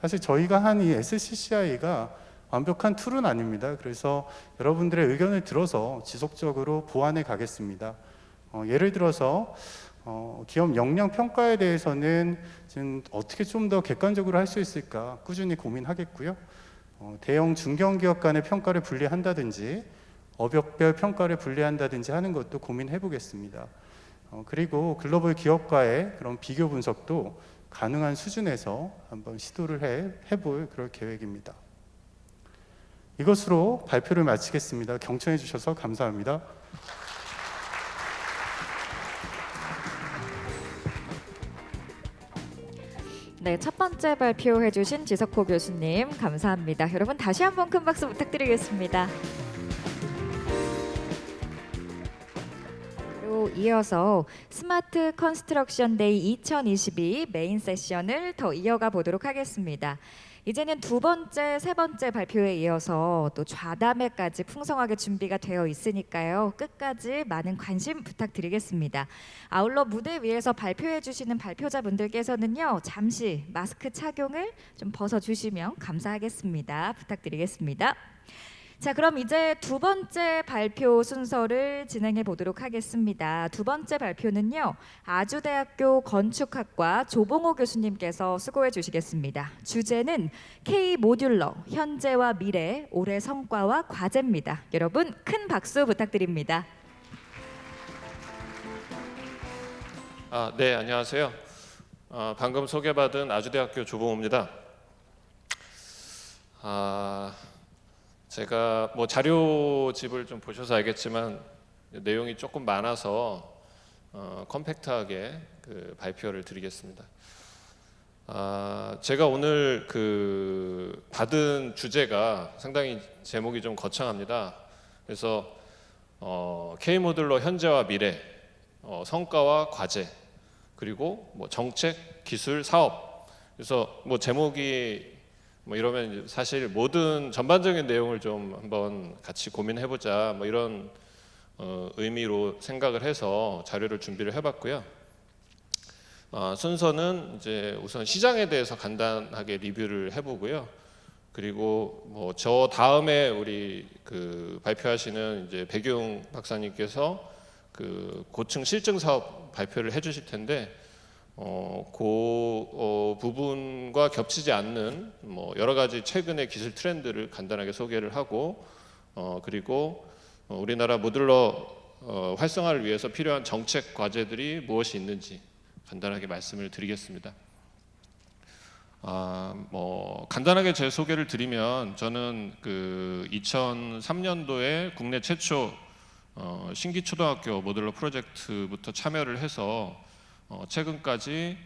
사실 저희가 한 이 SCCI가 완벽한 툴은 아닙니다. 그래서 여러분들의 의견을 들어서 지속적으로 보완해 가겠습니다. 예를 들어서 기업 역량 평가에 대해서는 지금 어떻게 좀 더 객관적으로 할 수 있을까 꾸준히 고민하겠고요. 대형 중견기업 간의 평가를 분리한다든지 업역별 평가를 분리한다든지 하는 것도 고민해 보겠습니다. 그리고 글로벌 기업과의 그런 비교 분석도 가능한 수준에서 한번 시도를 해볼 그럴 계획입니다. 이것으로 발표를 마치겠습니다. 경청해 주셔서 감사합니다. 네, 첫 번째 발표해 주신 지석호 교수님 감사합니다. 여러분 다시 한번 큰 박수 부탁드리겠습니다. 그리고 이어서 스마트 컨스트럭션 데이 2022 메인 세션을 더 이어가 보도록 하겠습니다. 이제는 두 번째, 세 번째 발표에 이어서 또 좌담회까지 풍성하게 준비가 되어 있으니까요. 끝까지 많은 관심 부탁드리겠습니다. 아울러 무대 위에서 발표해 주시는 발표자분들께서는요. 잠시 마스크 착용을 좀 벗어주시면 감사하겠습니다. 부탁드리겠습니다. 자, 그럼 이제 두 번째 발표 순서를 진행해 보도록 하겠습니다. 두 번째 발표는요. 아주대학교 건축학과 조봉호 교수님께서 수고해 주시겠습니다. 주제는 K 모듈러 현재와 미래 올해 성과와 과제입니다. 여러분 큰 박수 부탁드립니다. 네, 안녕하세요. 방금 소개받은 아주대학교 조봉호입니다. 제가 뭐 자료집을 좀 보셔서 알겠지만 내용이 조금 많아서 컴팩트하게 그 발표를 드리겠습니다. 제가 오늘 그 받은 주제가 상당히 제목이 좀 거창합니다. 그래서 K 모듈러 현재와 미래, 성과와 과제, 그리고 뭐 정책, 기술, 사업. 그래서 뭐 제목이 뭐 이러면 사실 모든 전반적인 내용을 좀 한번 같이 고민해보자 뭐 이런 의미로 생각을 해서 자료를 준비를 해봤고요. 순서는 이제 우선 시장에 대해서 간단하게 리뷰를 해보고요. 그리고 뭐 저 다음에 우리 그 발표하시는 이제 백용 박사님께서 그 고층 실증 사업 발표를 해주실 텐데. 그 부분과 겹치지 않는 뭐 여러 가지 최근의 기술 트렌드를 간단하게 소개를 하고 그리고 우리나라 모듈러 활성화를 위해서 필요한 정책 과제들이 무엇이 있는지 간단하게 말씀을 드리겠습니다. 뭐 간단하게 제 소개를 드리면 저는 그 2003년도에 국내 최초 신기 초등학교 모듈러 프로젝트부터 참여를 해서 최근까지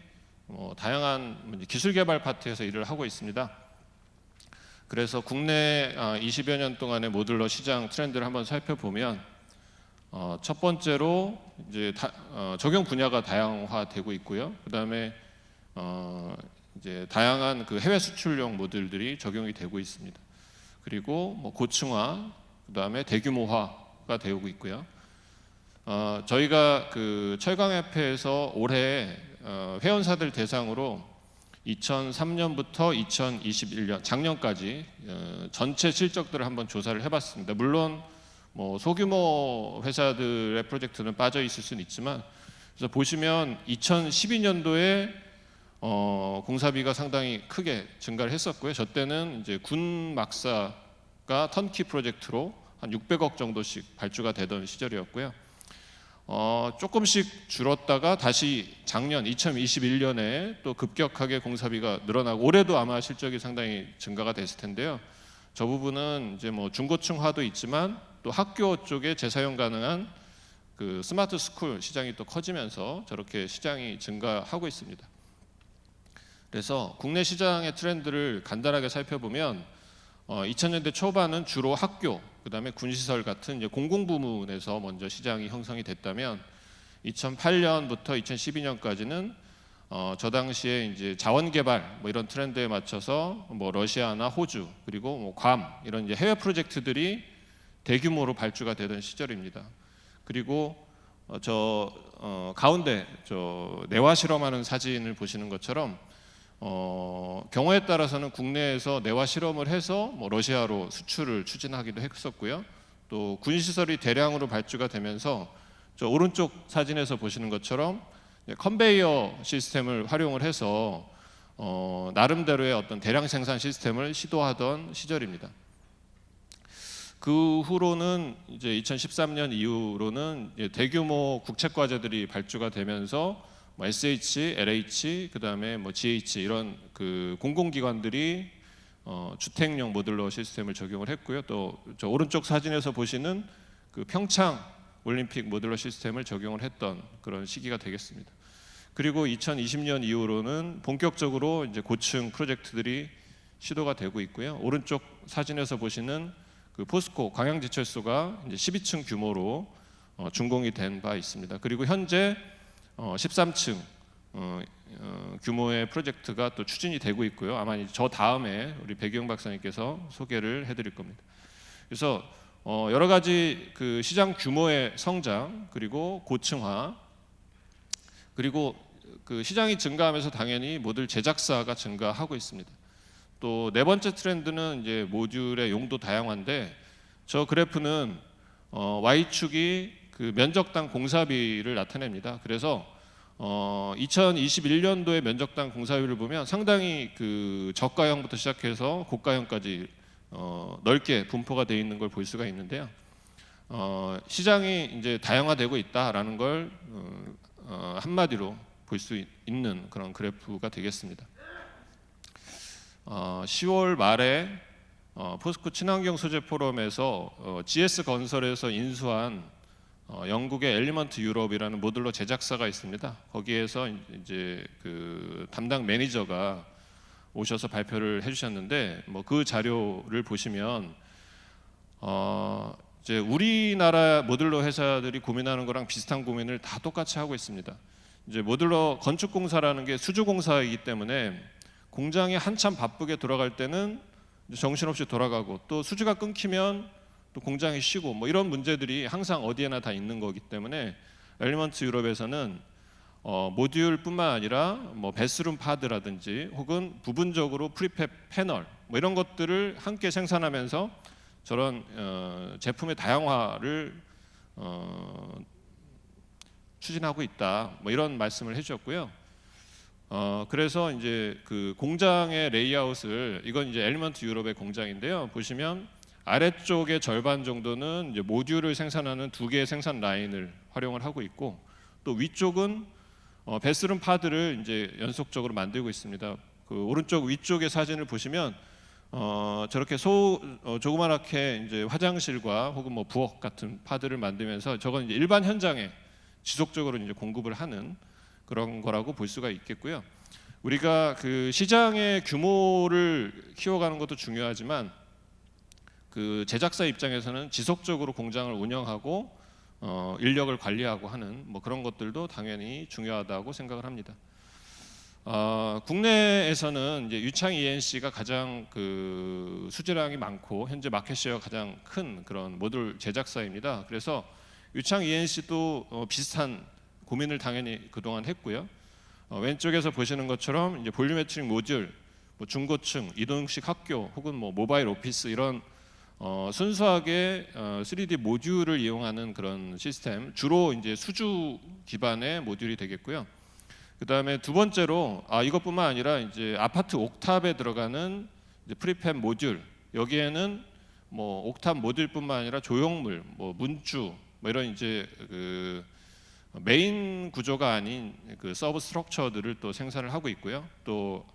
다양한 기술 개발 파트에서 일을 하고 있습니다. 그래서 국내 20여 년 동안의 모듈러 시장 트렌드를 한번 살펴보면 첫 번째로 이제 적용 분야가 다양화되고 있고요. 그다음에 이제 다양한 그 해외 수출용 모듈들이 적용이 되고 있습니다. 그리고 뭐 고층화, 그다음에 대규모화가 되고 있고요. 저희가 그 철강협회에서 올해 회원사들 대상으로 2003년부터 2021년 작년까지 전체 실적들을 한번 조사를 해봤습니다. 물론 뭐 소규모 회사들의 프로젝트는 빠져 있을 수는 있지만, 그래서 보시면 2012년도에 공사비가 상당히 크게 증가를 했었고요. 저 때는 이제 군 막사가 턴키 프로젝트로 한 600억 정도씩 발주가 되던 시절이었고요. 조금씩 줄었다가 다시 작년 2021년에 또 급격하게 공사비가 늘어나고 올해도 아마 실적이 상당히 증가가 됐을 텐데요. 저 부분은 이제 뭐 중고층화도 있지만 또 학교 쪽에 재사용 가능한 그 스마트 스쿨 시장이 또 커지면서 저렇게 시장이 증가하고 있습니다. 그래서 국내 시장의 트렌드를 간단하게 살펴보면 2000년대 초반은 주로 학교, 그다음에 군시설 같은 이제 공공부문에서 먼저 시장이 형성이 됐다면 2008년부터 2012년까지는 저 당시에 이제 자원 개발 뭐 이런 트렌드에 맞춰서 뭐 러시아나 호주 그리고 뭐 괌 이런 이제 해외 프로젝트들이 대규모로 발주가 되던 시절입니다. 그리고 가운데 저 내화 실험하는 사진을 보시는 것처럼 경우에 따라서는 국내에서 내화 실험을 해서 뭐 러시아로 수출을 추진하기도 했었고요. 또 군시설이 대량으로 발주가 되면서 저 오른쪽 사진에서 보시는 것처럼 컨베이어 시스템을 활용을 해서 나름대로의 어떤 대량 생산 시스템을 시도하던 시절입니다. 그 후로는 이제 2013년 이후로는 대규모 국책 과제들이 발주가 되면서 뭐 SH, LH, 그다음에 뭐 GH 이런 그 공공기관들이 주택용 모듈러 시스템을 적용을 했고요. 또 저 오른쪽 사진에서 보시는 그 평창 올림픽 모듈러 시스템을 적용을 했던 그런 시기가 되겠습니다. 그리고 2020년 이후로는 본격적으로 이제 고층 프로젝트들이 시도가 되고 있고요. 오른쪽 사진에서 보시는 그 포스코 광양지철소가 이제 12층 규모로 준공이 된 바 있습니다. 그리고 현재 13층 규모의 프로젝트가 또 추진이 되고 있고요. 아마 저 다음에 우리 백영 박사님께서 소개를 해드릴 겁니다. 그래서 여러 가지 그 시장 규모의 성장 그리고 고층화 그리고 그 시장이 증가하면서 당연히 모듈 제작사가 증가하고 있습니다. 또 네 번째 트렌드는 이제 모듈의 용도 다양화인데 저 그래프는 Y축이 그 면적당 공사비를 나타냅니다. 그래서 2021년도의 면적당 공사비를 보면 상당히 그 저가형부터 시작해서 고가형까지 넓게 분포가 되어 있는 걸 볼 수가 있는데요. 시장이 이제 다양화되고 있다라는 걸 한마디로 볼 수 있는 그런 그래프가 되겠습니다. 10월 말에 포스코 친환경 소재 포럼에서 GS 건설에서 인수한 영국의 엘리먼트 유럽이라는 모듈러 제작사가 있습니다. 거기에서 이제 그 담당 매니저가 오셔서 발표를 해주셨는데 뭐 그 자료를 보시면 이제 우리나라 모듈러 회사들이 고민하는 거랑 비슷한 고민을 다 똑같이 하고 있습니다. 이제 모듈러 건축공사라는 게 수주공사이기 때문에 공장이 한참 바쁘게 돌아갈 때는 정신없이 돌아가고 또 수주가 끊기면 또 공장이 쉬고 뭐 이런 문제들이 항상 어디에나 다 있는 거기 때문에 엘리먼트 유럽에서는 모듈뿐만 아니라 뭐 베스룸 파드라든지 혹은 부분적으로 프리팹 패널 뭐 이런 것들을 함께 생산하면서 저런 제품의 다양화를 추진하고 있다 뭐 이런 말씀을 해주셨고요. 그래서 이제 그 공장의 레이아웃을 이건 이제 엘리먼트 유럽의 공장인데요. 보시면 아래쪽의 절반 정도는 이제 모듈을 생산하는 두 개의 생산 라인을 활용을 하고 있고 또 위쪽은 베스룸 파드를 이제 연속적으로 만들고 있습니다. 그 오른쪽 위쪽의 사진을 보시면 저렇게 조그맣게 이제 화장실과 혹은 뭐 부엌 같은 파드를 만들면서 저건 이제 일반 현장에 지속적으로 이제 공급을 하는 그런 거라고 볼 수가 있겠고요. 우리가 그 시장의 규모를 키워가는 것도 중요하지만 그 제작사 입장에서는 지속적으로 공장을 운영하고 인력을 관리하고 하는 뭐 그런 것들도 당연히 중요하다고 생각을 합니다. 국내에서는 이제 유창 ENC가 가장 그 수주량이 많고 현재 마켓쉐어가 가장 큰 그런 모듈 제작사입니다. 그래서 유창 ENC도 비슷한 고민을 당연히 그동안 했고요. 왼쪽에서 보시는 것처럼 이제 볼륨메트릭 모듈, 뭐 중고층, 이동식 학교 혹은 뭐 모바일 오피스 이런 순수하게 3D 모듈을 이용하는 그런 시스템, 주로 이제 수주 기반의 모듈이 되겠고요. 그다음에 두 번째로 이것뿐만 아니라 이제 아파트 옥탑에 들어가는 이제 프리팹 모듈, 여기에는 뭐 옥탑 모듈뿐만 아니라 조형물, 뭐 문주, 뭐 이런 이제 그 메인 구조가 아닌 그 서브 스트럭처들을 또 생산을 하고 있고요. 또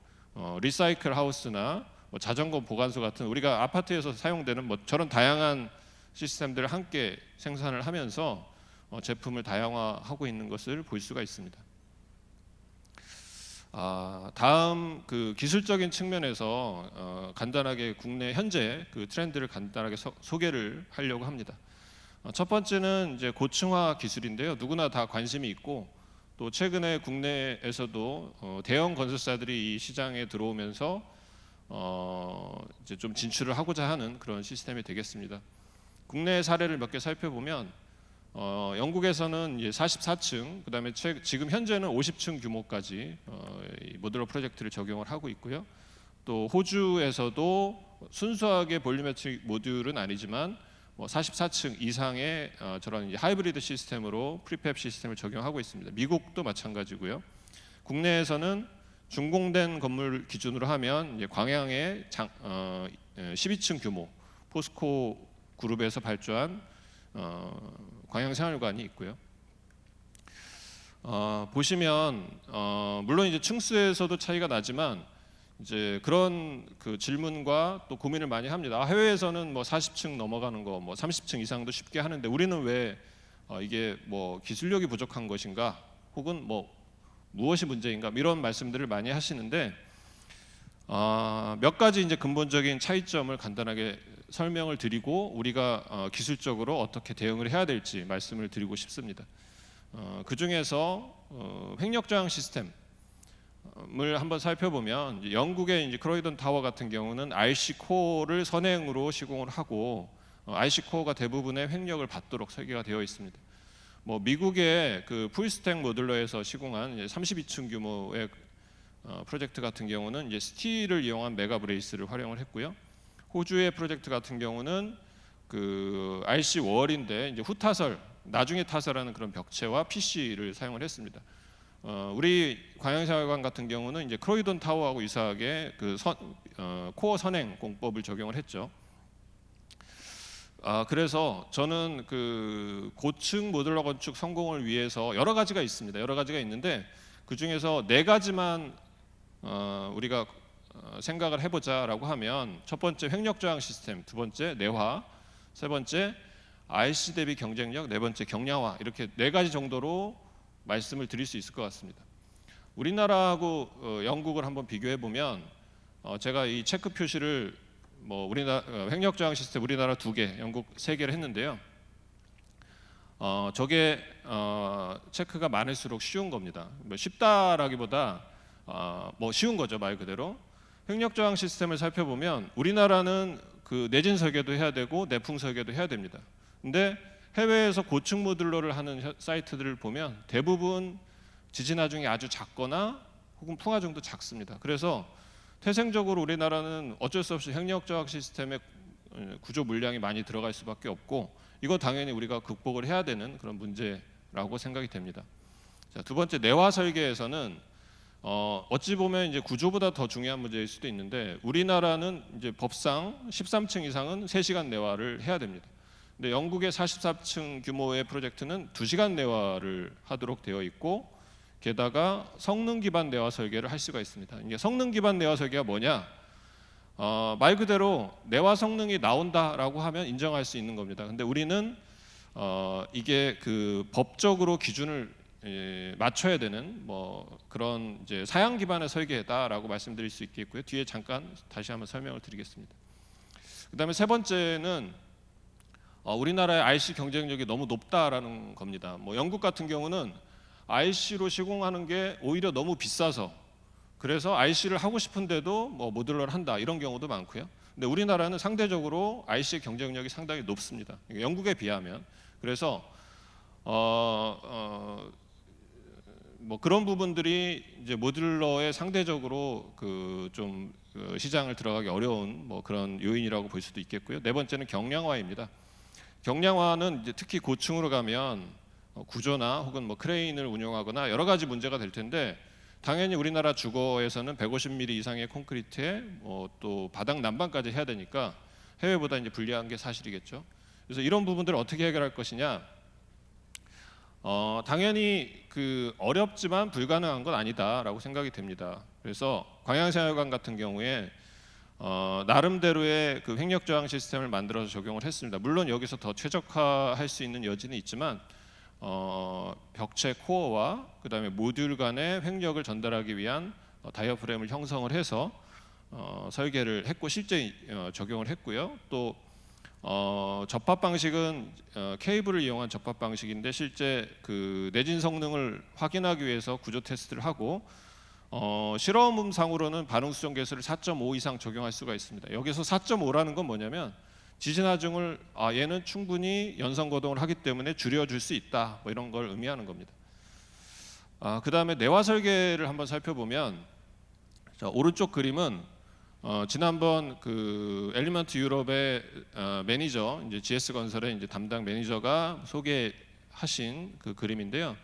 리사이클 하우스나 뭐 자전거 보관소 같은 우리가 아파트에서 사용되는 뭐 저런 다양한 시스템들을 함께 생산을 하면서 제품을 다양화하고 있는 것을 볼 수가 있습니다. 다음 그 기술적인 측면에서 간단하게 국내 현재 그 트렌드를 간단하게 소개를 하려고 합니다. 첫 번째는 이제 고층화 기술인데요. 누구나 다 관심이 있고 또 최근에 국내에서도 대형 건설사들이 이 시장에 들어오면서 이제 좀 진출을 하고자 하는 그런 시스템이 되겠습니다. 국내 사례를 몇 개 살펴보면 영국에서는 이제 44층, 그다음에 지금 현재는 50층 규모까지 이 모듈러 프로젝트를 적용을 하고 있고요. 또 호주에서도 순수하게 볼륨메트릭 모듈은 아니지만 44층 이상의 저런 이제 하이브리드 시스템으로 프리팹 시스템을 적용하고 있습니다. 미국도 마찬가지고요. 국내에서는 준공된 건물 기준으로 하면 이제 광양의 12층 규모 포스코 그룹에서 발주한 광양생활관이 있고요. 보시면 물론 이제 층수에서도 차이가 나지만 이제 그런 그 질문과 또 고민을 많이 합니다. 해외에서는 뭐 40층 넘어가는 거, 뭐 30층 이상도 쉽게 하는데 우리는 왜 이게 뭐 기술력이 부족한 것인가, 혹은 뭐 무엇이 문제인가 이런 말씀들을 많이 하시는데 몇 가지 이제 근본적인 차이점을 간단하게 설명을 드리고 우리가 기술적으로 어떻게 대응을 해야 될지 말씀을 드리고 싶습니다. 그 중에서 횡력 저항 시스템을 한번 살펴보면 이제 영국의 이제 크로이던 타워 같은 경우는 RC 코어를 선행으로 시공을 하고 RC 코어가 대부분의 횡력을 받도록 설계가 되어 있습니다. 뭐 미국의 그 풀스택 모듈러에서 시공한 이제 32층 규모의 프로젝트 같은 경우는 이제 스틸을 이용한 메가 브레이스를 활용을 했고요. 호주의 프로젝트 같은 경우는 그 RC 월인데 이제 후타설, 나중에 타설하는 그런 벽체와 PC를 사용을 했습니다. 우리 광양생활관 같은 경우는 이제 크로이던 타워하고 유사하게 그 코어 선행 공법을 적용을 했죠. 그래서 저는 그 고층 모듈러 건축 성공을 위해서 여러 가지가 있습니다. 여러 가지가 있는데 그 중에서 네 가지만 우리가 생각을 해보자라고 하면 첫 번째 횡력 저항 시스템, 두 번째 내화, 세 번째 RC 대비 경쟁력, 네 번째 경량화, 이렇게 네 가지 정도로 말씀을 드릴 수 있을 것 같습니다. 우리나라하고 영국을 한번 비교해 보면 제가 이 체크 표시를 뭐 우리나라 횡력 저항 시스템 우리나라 2개, 영국 3개를 했는데요. 저게 체크가 많을수록 쉬운 겁니다. 뭐 쉽다라기보다 뭐 쉬운 거죠, 말 그대로. 횡력 저항 시스템을 살펴보면 우리나라는 그 내진 설계도 해야 되고 내풍 설계도 해야 됩니다. 근데 해외에서 고층 모듈러를 하는 사이트들을 보면 대부분 지진 하중이 아주 작거나 혹은 풍하중도 작습니다. 그래서 태생적으로 우리나라는 어쩔 수 없이 횡력 저항 시스템의 구조 물량이 많이 들어갈 수밖에 없고 이거 당연히 우리가 극복을 해야 되는 그런 문제라고 생각이 됩니다. 자, 두 번째 내화 설계에서는 어찌 보면 이제 구조보다 더 중요한 문제일 수도 있는데 우리나라는 이제 법상 13층 이상은 3시간 내화를 해야 됩니다. 근데 영국의 44층 규모의 프로젝트는 2시간 내화를 하도록 되어 있고 게다가 성능 기반 내화 설계를 할 수가 있습니다. 이게 성능 기반 내화 설계가 뭐냐? 말 그대로 내화 성능이 나온다라고 하면 인정할 수 있는 겁니다. 근데 우리는 이게 그 법적으로 기준을 맞춰야 되는 뭐 그런 이제 사양 기반의 설계다라고 말씀드릴 수 있겠고요. 뒤에 잠깐 다시 한번 설명을 드리겠습니다. 그다음에 세 번째는 우리나라의 RC 경쟁력이 너무 높다라는 겁니다. 뭐 영국 같은 경우는 RC로 시공하는 게 오히려 너무 비싸서 그래서 RC를 하고 싶은데도 뭐 모듈러를 한다 이런 경우도 많고요. 근데 우리나라는 상대적으로 RC의 경쟁력이 상당히 높습니다. 영국에 비하면. 그래서 뭐 그런 부분들이 이제 모듈러에 상대적으로 그 좀 시장을 들어가기 어려운 뭐 그런 요인이라고 볼 수도 있겠고요. 네 번째는 경량화입니다. 경량화는 이제 특히 고층으로 가면 구조나 혹은 뭐 크레인을 운용하거나 여러 가지 문제가 될 텐데 당연히 우리나라 주거에서는 150mm 이상의 콘크리트에 또 바닥 난방까지 해야 되니까 해외보다 이제 불리한 게 사실이겠죠. 그래서 이런 부분들을 어떻게 해결할 것이냐? 당연히 그 어렵지만 불가능한 건 아니다라고 생각이 됩니다. 그래서 광양생활관 같은 경우에 나름대로의 그 횡력 저항 시스템을 만들어서 적용을 했습니다. 물론 여기서 더 최적화할 수 있는 여지는 있지만 벽체 코어와 그다음에 모듈 간의 횡력을 전달하기 위한 다이어프램을 형성을 해서 설계를 했고 실제 적용을 했고요. 또 접합 방식은 케이블을 이용한 접합 방식인데 실제 그 내진 성능을 확인하기 위해서 구조 테스트를 하고 실험상으로는 반응 수정 계수를 4.5 이상 적용할 수가 있습니다. 여기서 4.5라는 건 뭐냐면 지진 하중을 얘는 충분히 연성 거동을 하기 때문에 줄여줄 수 있다, 뭐 이런 걸 의미하는 겁니다. 그다음에 내화 설계를 한번 살펴보면 자, 오른쪽 그림은 지난번 그 엘리먼트 유럽의 매니저 이제 GS 건설의 이제 담당 매니저가 소개하신 그 그림인데요.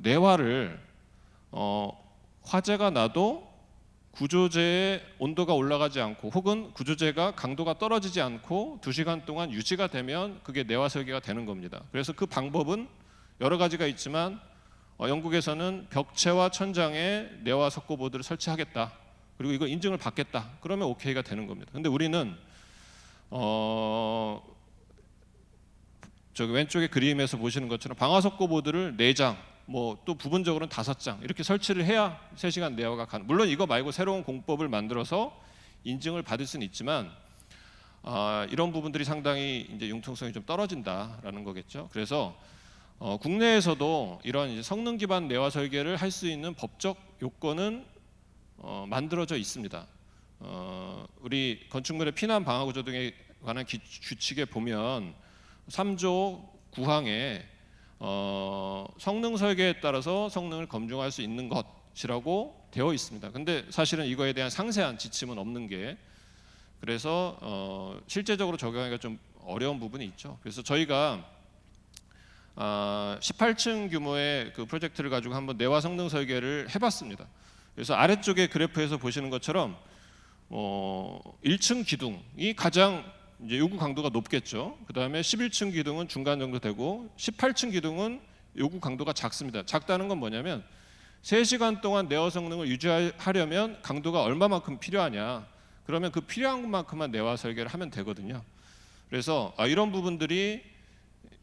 내화를 화재가 나도 구조재의 온도가 올라가지 않고 혹은 구조재가 강도가 떨어지지 않고 2시간 동안 유지가 되면 그게 내화 설계가 되는 겁니다. 그래서 그 방법은 여러 가지가 있지만 영국에서는 벽체와 천장에 내화 석고보드를 설치하겠다. 그리고 이거 인증을 받겠다. 그러면 오케이가 되는 겁니다. 근데 우리는 저기 왼쪽에 그림에서 보시는 것처럼 방화석고보드를 4장, 뭐 또 부분적으로는 5장 이렇게 설치를 해야 3시간 내화가 가능. 물론 이거 말고 새로운 공법을 만들어서 인증을 받을 수는 있지만 이런 부분들이 상당히 이제 융통성이 좀 떨어진다라는 거겠죠. 그래서 국내에서도 이런 이제 성능 기반 내화 설계를 할 수 있는 법적 요건은 만들어져 있습니다. 우리 건축물의 피난 방화 구조 등에 관한 규칙에 보면 3조 9항에 성능 설계에 따라서 성능을 검증할 수 있는 것이라고 되어 있습니다. 근데 사실은 이거에 대한 상세한 지침은 없는 게 그래서 실제적으로 적용하기가 좀 어려운 부분이 있죠. 그래서 저희가 18층 규모의 그 프로젝트를 가지고 한번 내화 성능 설계를 해봤습니다. 그래서 아래쪽에 그래프에서 보시는 것처럼 1층 기둥이 가장 이제 요구 강도가 높겠죠. 그 다음에 11층 기둥은 중간 정도 되고 18층 기둥은 요구 강도가 작습니다. 작다는 건 뭐냐면 3시간 동안 내화 성능을 유지하려면 강도가 얼마만큼 필요하냐. 그러면 그 필요한 만큼만 내화 설계를 하면 되거든요. 그래서 이런 부분들이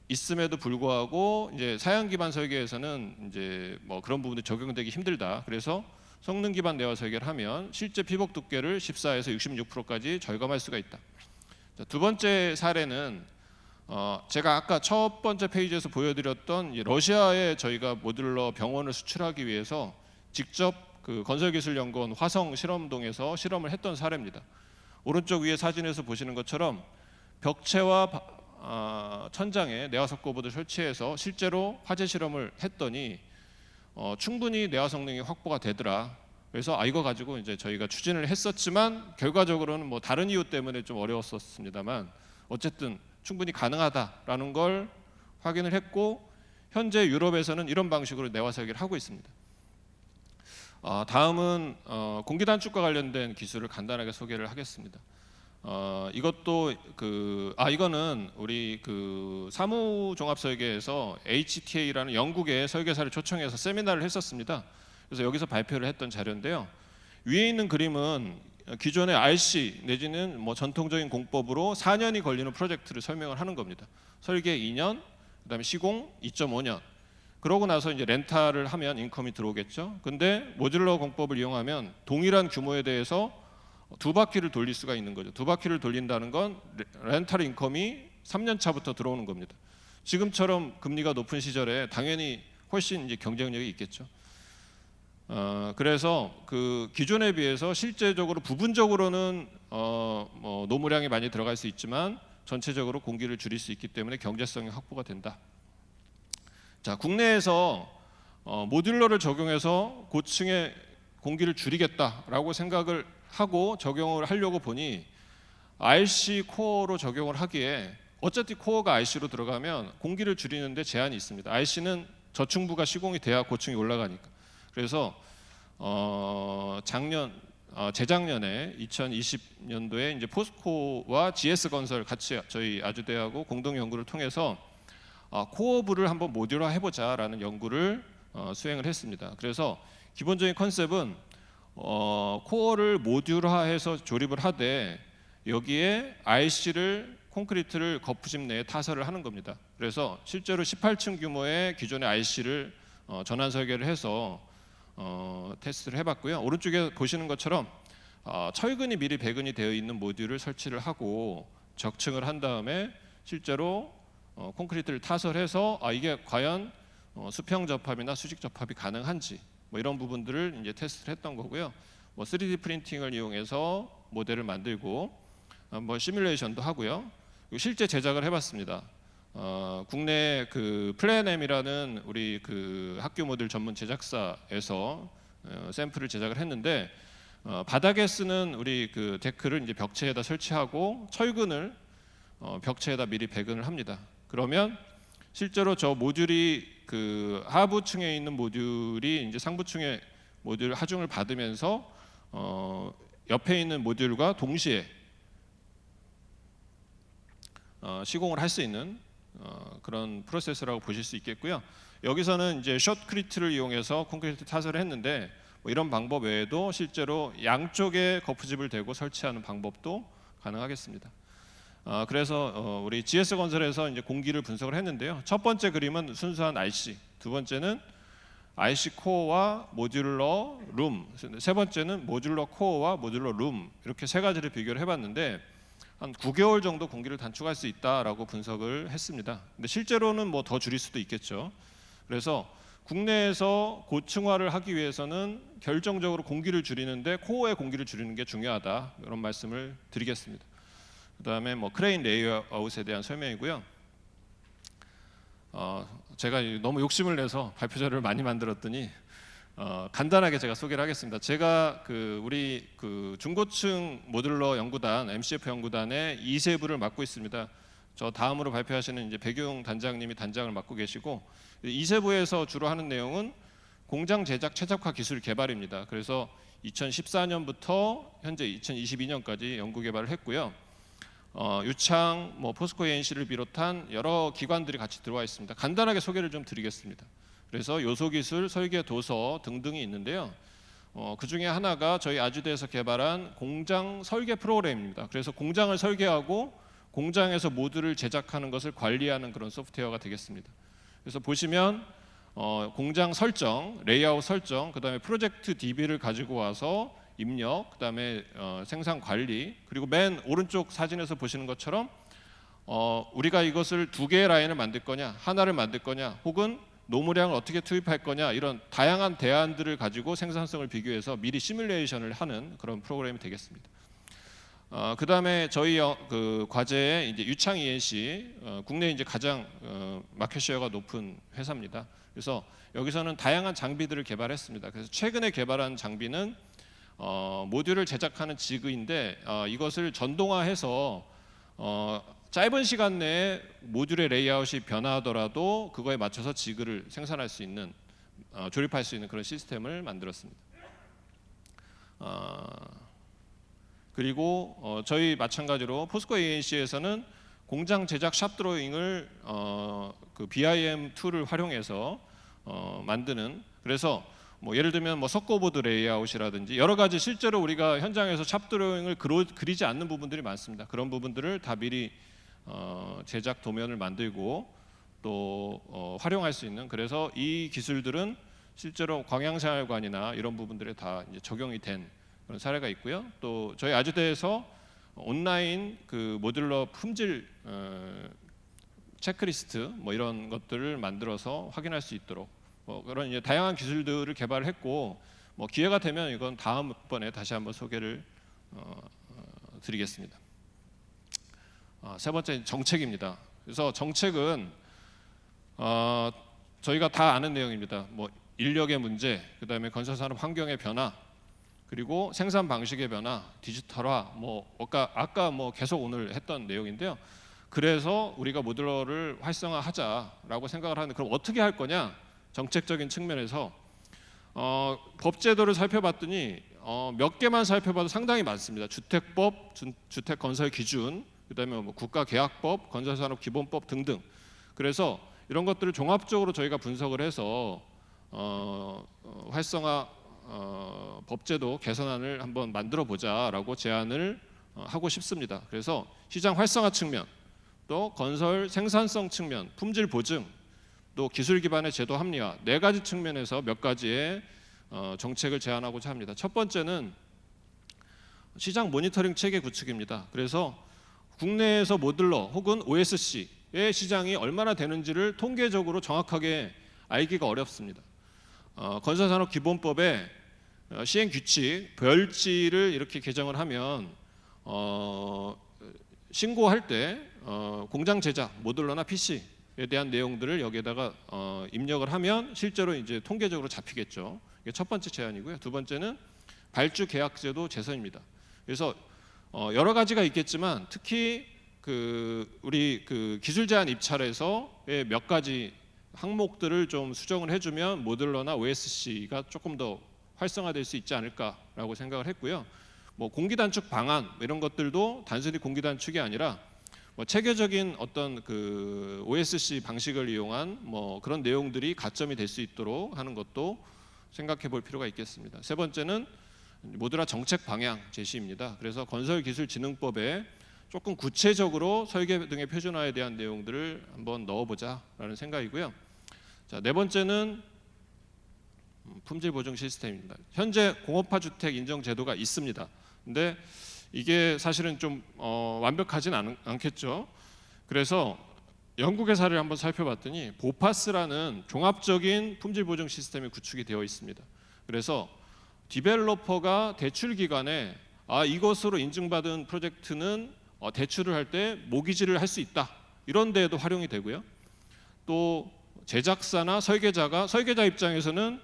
있음에도 불구하고 이제 사양 기반 설계에서는 이제 뭐 그런 부분들이 적용되기 힘들다. 그래서 성능 기반 내화 설계를 하면 실제 피복 두께를 14에서 66%까지 절감할 수가 있다. 자, 두 번째 사례는 제가 아까 첫 번째 페이지에서 보여드렸던 러시아에 저희가 모듈러 병원을 수출하기 위해서 직접 그 건설기술연구원 화성 실험동에서 실험을 했던 사례입니다. 오른쪽 위에 사진에서 보시는 것처럼 벽체와 천장에 내화 석고보드 설치해서 실제로 화재 실험을 했더니 충분히 내화 성능이 확보가 되더라. 그래서 이거 가지고 이제 저희가 추진을 했었지만 결과적으로는 뭐 다른 이유 때문에 좀 어려웠었습니다만 어쨌든 충분히 가능하다라는 걸 확인을 했고 현재 유럽에서는 이런 방식으로 내화 설계를 하고 있습니다. 다음은 공기 단축과 관련된 기술을 간단하게 소개를 하겠습니다. 이것도 이거는 우리 그 사무 종합 설계에서 HTA라는 영국의 설계사를 초청해서 세미나를 했었습니다. 그래서 여기서 발표를 했던 자료인데요. 위에 있는 그림은 기존의 RC 내지는 뭐 전통적인 공법으로 4년이 걸리는 프로젝트를 설명을 하는 겁니다. 설계 2년, 그다음에 시공 2.5년. 그러고 나서 이제 렌탈을 하면 인컴이 들어오겠죠. 근데 모듈러 공법을 이용하면 동일한 규모에 대해서 2바퀴를 돌릴 수가 있는 거죠. 2바퀴를 돌린다는 건 렌탈 인컴이 3년 차부터 들어오는 겁니다. 지금처럼 금리가 높은 시절에 당연히 훨씬 이제 경쟁력이 있겠죠. 그래서 그 기존에 비해서 실제적으로 부분적으로는 뭐 노무량이 많이 들어갈 수 있지만 전체적으로 공기를 줄일 수 있기 때문에 경제성이 확보가 된다. 자, 국내에서 모듈러를 적용해서 고층의 공기를 줄이겠다라고 생각을 하고 적용을 하려고 보니 RC 코어로 적용을 하기에 어차피 코어가 RC로 들어가면 공기를 줄이는데 제한이 있습니다. RC는 저층부가 시공이 돼야 고층이 올라가니까. 그래서 재작년에 2020년도에 이제 포스코와 GS 건설 같이 저희 아주대하고 공동 연구를 통해서 코어부를 한번 모듈화 해보자라는 연구를 수행을 했습니다. 그래서 기본적인 컨셉은 코어를 모듈화해서 조립을 하되 여기에 RC를 콘크리트를 거푸집 내에 타설을 하는 겁니다. 그래서 실제로 18층 규모의 기존의 RC를 전환 설계를 해서 테스트를 해봤고요. 오른쪽에 보시는 것처럼 철근이 미리 배근이 되어 있는 모듈을 설치를 하고 적층을 한 다음에 실제로 콘크리트를 타설해서 이게 과연 수평 접합이나 수직 접합이 가능한지 뭐 이런 부분들을 이제 테스트를 했던 거고요. 뭐 3D 프린팅을 이용해서 모델을 만들고 뭐 시뮬레이션도 하고요. 실제 제작을 해봤습니다. 국내 그 플랜엠이라는 우리 그 학교 모듈 전문 제작사에서 샘플을 제작을 했는데 바닥에 쓰는 우리 그 데크를 이제 벽체에다 설치하고 철근을 벽체에다 미리 배근을 합니다. 그러면 실제로 저 모듈이 그 하부층에 있는 모듈이 이제 상부층의 모듈 하중을 받으면서 옆에 있는 모듈과 동시에 시공을 할 수 있는 그런 프로세스라고 보실 수 있겠고요. 여기서는 이제 숏크리트를 이용해서 콘크리트 타설을 했는데 뭐 이런 방법 외에도 실제로 양쪽에 거푸집을 대고 설치하는 방법도 가능하겠습니다. 그래서 우리 GS건설에서 이제 공기를 분석을 했는데요. 첫 번째 그림은 순수한 RC, 두 번째는 RC 코어와 모듈러 룸, 세 번째는 모듈러 코어와 모듈러 룸 이렇게 세 가지를 비교를 해봤는데 한 9개월 정도 공기를 단축할 수 있다라고 분석을 했습니다. 근데 실제로는 뭐 더 줄일 수도 있겠죠. 그래서 국내에서 고층화를 하기 위해서는 결정적으로 공기를 줄이는데 코어의 공기를 줄이는 게 중요하다 이런 말씀을 드리겠습니다. 그다음에 뭐 크레인 레이아웃에 대한 설명이고요. 제가 너무 욕심을 내서 발표 자료를 많이 만들었더니 간단하게 제가 소개를 하겠습니다. 제가 그 우리 그 중고층 모듈러 연구단 MCF 연구단의 이세부를 맡고 있습니다. 저 다음으로 발표하시는 이제 백용 단장님이 단장을 맡고 계시고 이세부에서 주로 하는 내용은 공장 제작 최적화 기술 개발입니다. 그래서 2014년부터 현재 2022년까지 연구 개발을 했고요. 유창, 뭐 포스코 ENC를 비롯한 여러 기관들이 같이 들어와 있습니다. 간단하게 소개를 좀 드리겠습니다. 그래서 요소기술, 설계 도서 등등이 있는데요. 그 중에 하나가 저희 아주대에서 개발한 공장 설계 프로그램입니다. 그래서 공장을 설계하고 공장에서 모듈을 제작하는 것을 관리하는 그런 소프트웨어가 되겠습니다. 그래서 보시면 공장 설정, 레이아웃 설정, 그다음에 프로젝트 DB를 가지고 와서 입력, 그다음에 생산 관리, 그리고 맨 오른쪽 사진에서 보시는 것처럼 우리가 이것을 두 개의 라인을 만들 거냐, 하나를 만들 거냐, 혹은 노무량을 어떻게 투입할 거냐 이런 다양한 대안들을 가지고 생산성을 비교해서 미리 시뮬레이션을 하는 그런 프로그램이 되겠습니다. 그다음에 저희 그 과제에 이제 유창 ENC 국내 이제 가장 마켓 쉐어가 높은 회사입니다. 그래서 여기서는 다양한 장비들을 개발했습니다. 그래서 최근에 개발한 장비는 모듈을 제작하는 지그인데 이것을 전동화해서 짧은 시간 내에 모듈의 레이아웃이 변화하더라도 그거에 맞춰서 지그를 생산할 수 있는 조립할 수 있는 그런 시스템을 만들었습니다. 그리고 저희 마찬가지로 포스코 ENC에서는 공장 제작 샵 드로잉을 그 BIM 툴을 활용해서 만드는, 그래서 뭐 예를 들면 뭐 석고보드 레이아웃이라든지 여러 가지 실제로 우리가 현장에서 샵 드로잉을 그리지 않는 부분들이 많습니다. 그런 부분들을 다 미리 제작 도면을 만들고 또 활용할 수 있는, 그래서 이 기술들은 실제로 광양생활관이나 이런 부분들에 다 이제 적용이 된 그런 사례가 있고요. 또 저희 아주대에서 온라인 그 모듈러 품질 체크리스트 뭐 이런 것들을 만들어서 확인할 수 있도록 뭐 그런 이제 다양한 기술들을 개발했고, 뭐 기회가 되면 이건 다음번에 다시 한번 소개를 드리겠습니다. 세 번째 정책입니다. 그래서 정책은 저희가 다 아는 내용입니다. 뭐 인력의 문제, 그다음에 건설산업 환경의 변화, 그리고 생산 방식의 변화, 디지털화, 뭐 아까 뭐 계속 오늘 했던 내용인데요. 그래서 우리가 모듈러를 활성화하자라고 생각을 하는데, 그럼 어떻게 할 거냐? 정책적인 측면에서 법제도를 살펴봤더니 몇 개만 살펴봐도 상당히 많습니다. 주택법, 주택건설 기준, 그다음에 뭐 국가계약법, 건설산업기본법 등등. 그래서 이런 것들을 종합적으로 저희가 분석을 해서 활성화 법제도 개선안을 한번 만들어 보자라고 제안을 하고 싶습니다. 그래서 시장 활성화 측면, 또 건설 생산성 측면, 품질 보증, 또 기술 기반의 제도 합리화, 네 가지 측면에서 몇 가지의 정책을 제안하고자 합니다. 첫 번째는 시장 모니터링 체계 구축입니다. 그래서 국내에서 모듈러 혹은 OSC의 시장이 얼마나 되는지를 통계적으로 정확하게 알기가 어렵습니다. 건설산업기본법에 시행 규칙 별지를 이렇게 개정을 하면 신고할 때 공장 제작 모듈러나 PC에 대한 내용들을 여기에다가 입력을 하면 실제로 이제 통계적으로 잡히겠죠. 이게 첫 번째 제안이고요. 두 번째는 발주 계약제도 제선입니다. 그래서 여러 가지가 있겠지만 특히 우리 기술 제한 입찰에서의 몇 가지 항목들을 좀 수정을 해주면 모듈러나 OSC가 조금 더 활성화될 수 있지 않을까라고 생각을 했고요. 뭐 공기 단축 방안 이런 것들도 단순히 공기 단축이 아니라 뭐 체계적인 어떤 OSC 방식을 이용한 뭐 그런 내용들이 가점이 될 수 있도록 하는 것도 생각해 볼 필요가 있겠습니다. 세 번째는 모듈러 정책 방향 제시입니다. 그래서 건설기술진흥법에 조금 구체적으로 설계 등의 표준화에 대한 내용들을 한번 넣어보자라는 생각이고요. 자, 네 번째는 품질 보증 시스템입니다. 현재 공업화 주택 인정 제도가 있습니다. 근데 이게 사실은 좀 완벽하진 않겠죠. 그래서 영국의 사례를 한번 살펴봤더니 보파스라는 종합적인 품질 보증 시스템이 구축이 되어 있습니다. 그래서 디벨로퍼가 대출 기간에 이것으로 인증받은 프로젝트는 대출을 할 때 모기지를 할 수 있다. 이런 데에도 활용이 되고요. 또 제작사나 설계자 입장에서는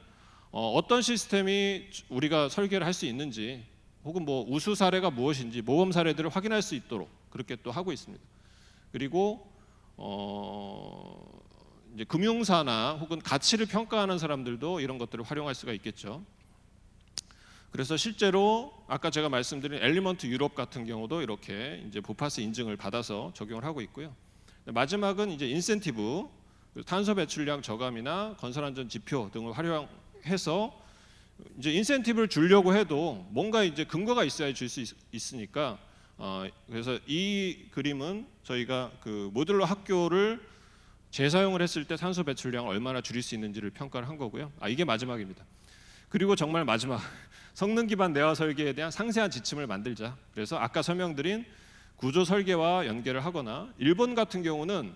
어떤 시스템이 우리가 설계를 할 수 있는지 혹은 뭐 우수 사례가 무엇인지 모범 사례들을 확인할 수 있도록 그렇게 또 하고 있습니다. 그리고 이제 금융사나 혹은 가치를 평가하는 사람들도 이런 것들을 활용할 수가 있겠죠. 그래서 실제로 아까 제가 말씀드린 엘리먼트 유럽 같은 경우도 이렇게 이제 보파스 인증을 받아서 적용을 하고 있고요. 마지막은 이제 인센티브, 탄소 배출량 저감이나 건설 안전 지표 등을 활용해서 이제 인센티브를 주려고 해도 뭔가 이제 근거가 있어야 줄 수 있으니까 그래서 이 그림은 저희가 모듈러 학교를 재사용을 했을 때 탄소 배출량을 얼마나 줄일 수 있는지를 평가를 한 거고요. 이게 마지막입니다. 그리고 정말 마지막 성능 기반 내화 설계에 대한 상세한 지침을 만들자. 그래서 아까 설명드린 구조 설계와 연계를 하거나 일본 같은 경우는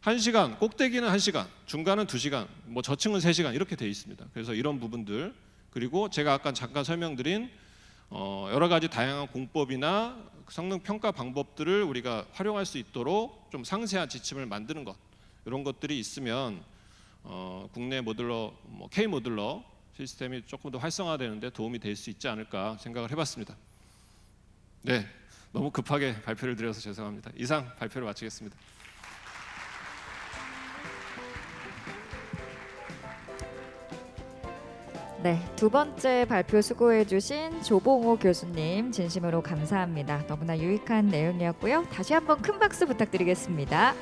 1시간, 꼭대기는 1시간, 중간은 2시간, 뭐 저층은 3시간 이렇게 돼 있습니다. 그래서 이런 부분들 그리고 제가 아까 잠깐 설명드린 여러 가지 다양한 공법이나 성능 평가 방법들을 우리가 활용할 수 있도록 좀 상세한 지침을 만드는 것 이런 것들이 있으면 국내 모듈러, K 모듈러 시스템이 조금 더 활성화되는데 도움이 될 수 있지 않을까 생각을 해봤습니다. 네, 너무 급하게 발표를 드려서 죄송합니다. 이상 발표를 마치겠습니다. 네, 두 번째 발표 수고해주신 조봉호 교수님 진심으로 감사합니다. 너무나 유익한 내용이었고요. 다시 한번 큰 박수 부탁드리겠습니다.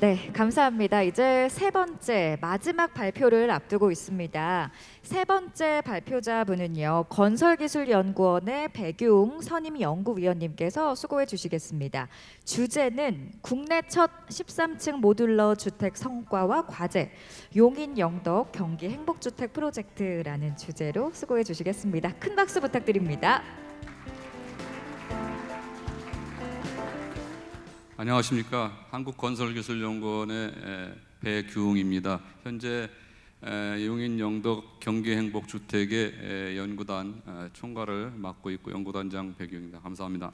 네, 감사합니다. 이제 세 번째 마지막 발표를 앞두고 있습니다. 세 번째 발표자분은요, 건설기술연구원의 백용 선임 연구위원님께서 수고해 주시겠습니다. 주제는 국내 첫 13층 모듈러 주택 성과와 과제, 용인 영덕 경기 행복주택 프로젝트라는 주제로 수고해 주시겠습니다. 큰 박수 부탁드립니다. 안녕하십니까. 한국건설기술연구원의 배규웅입니다. 현재 용인 영덕 경기행복주택의 연구단 총괄을 맡고 있고 연구단장 배규웅입니다. 감사합니다.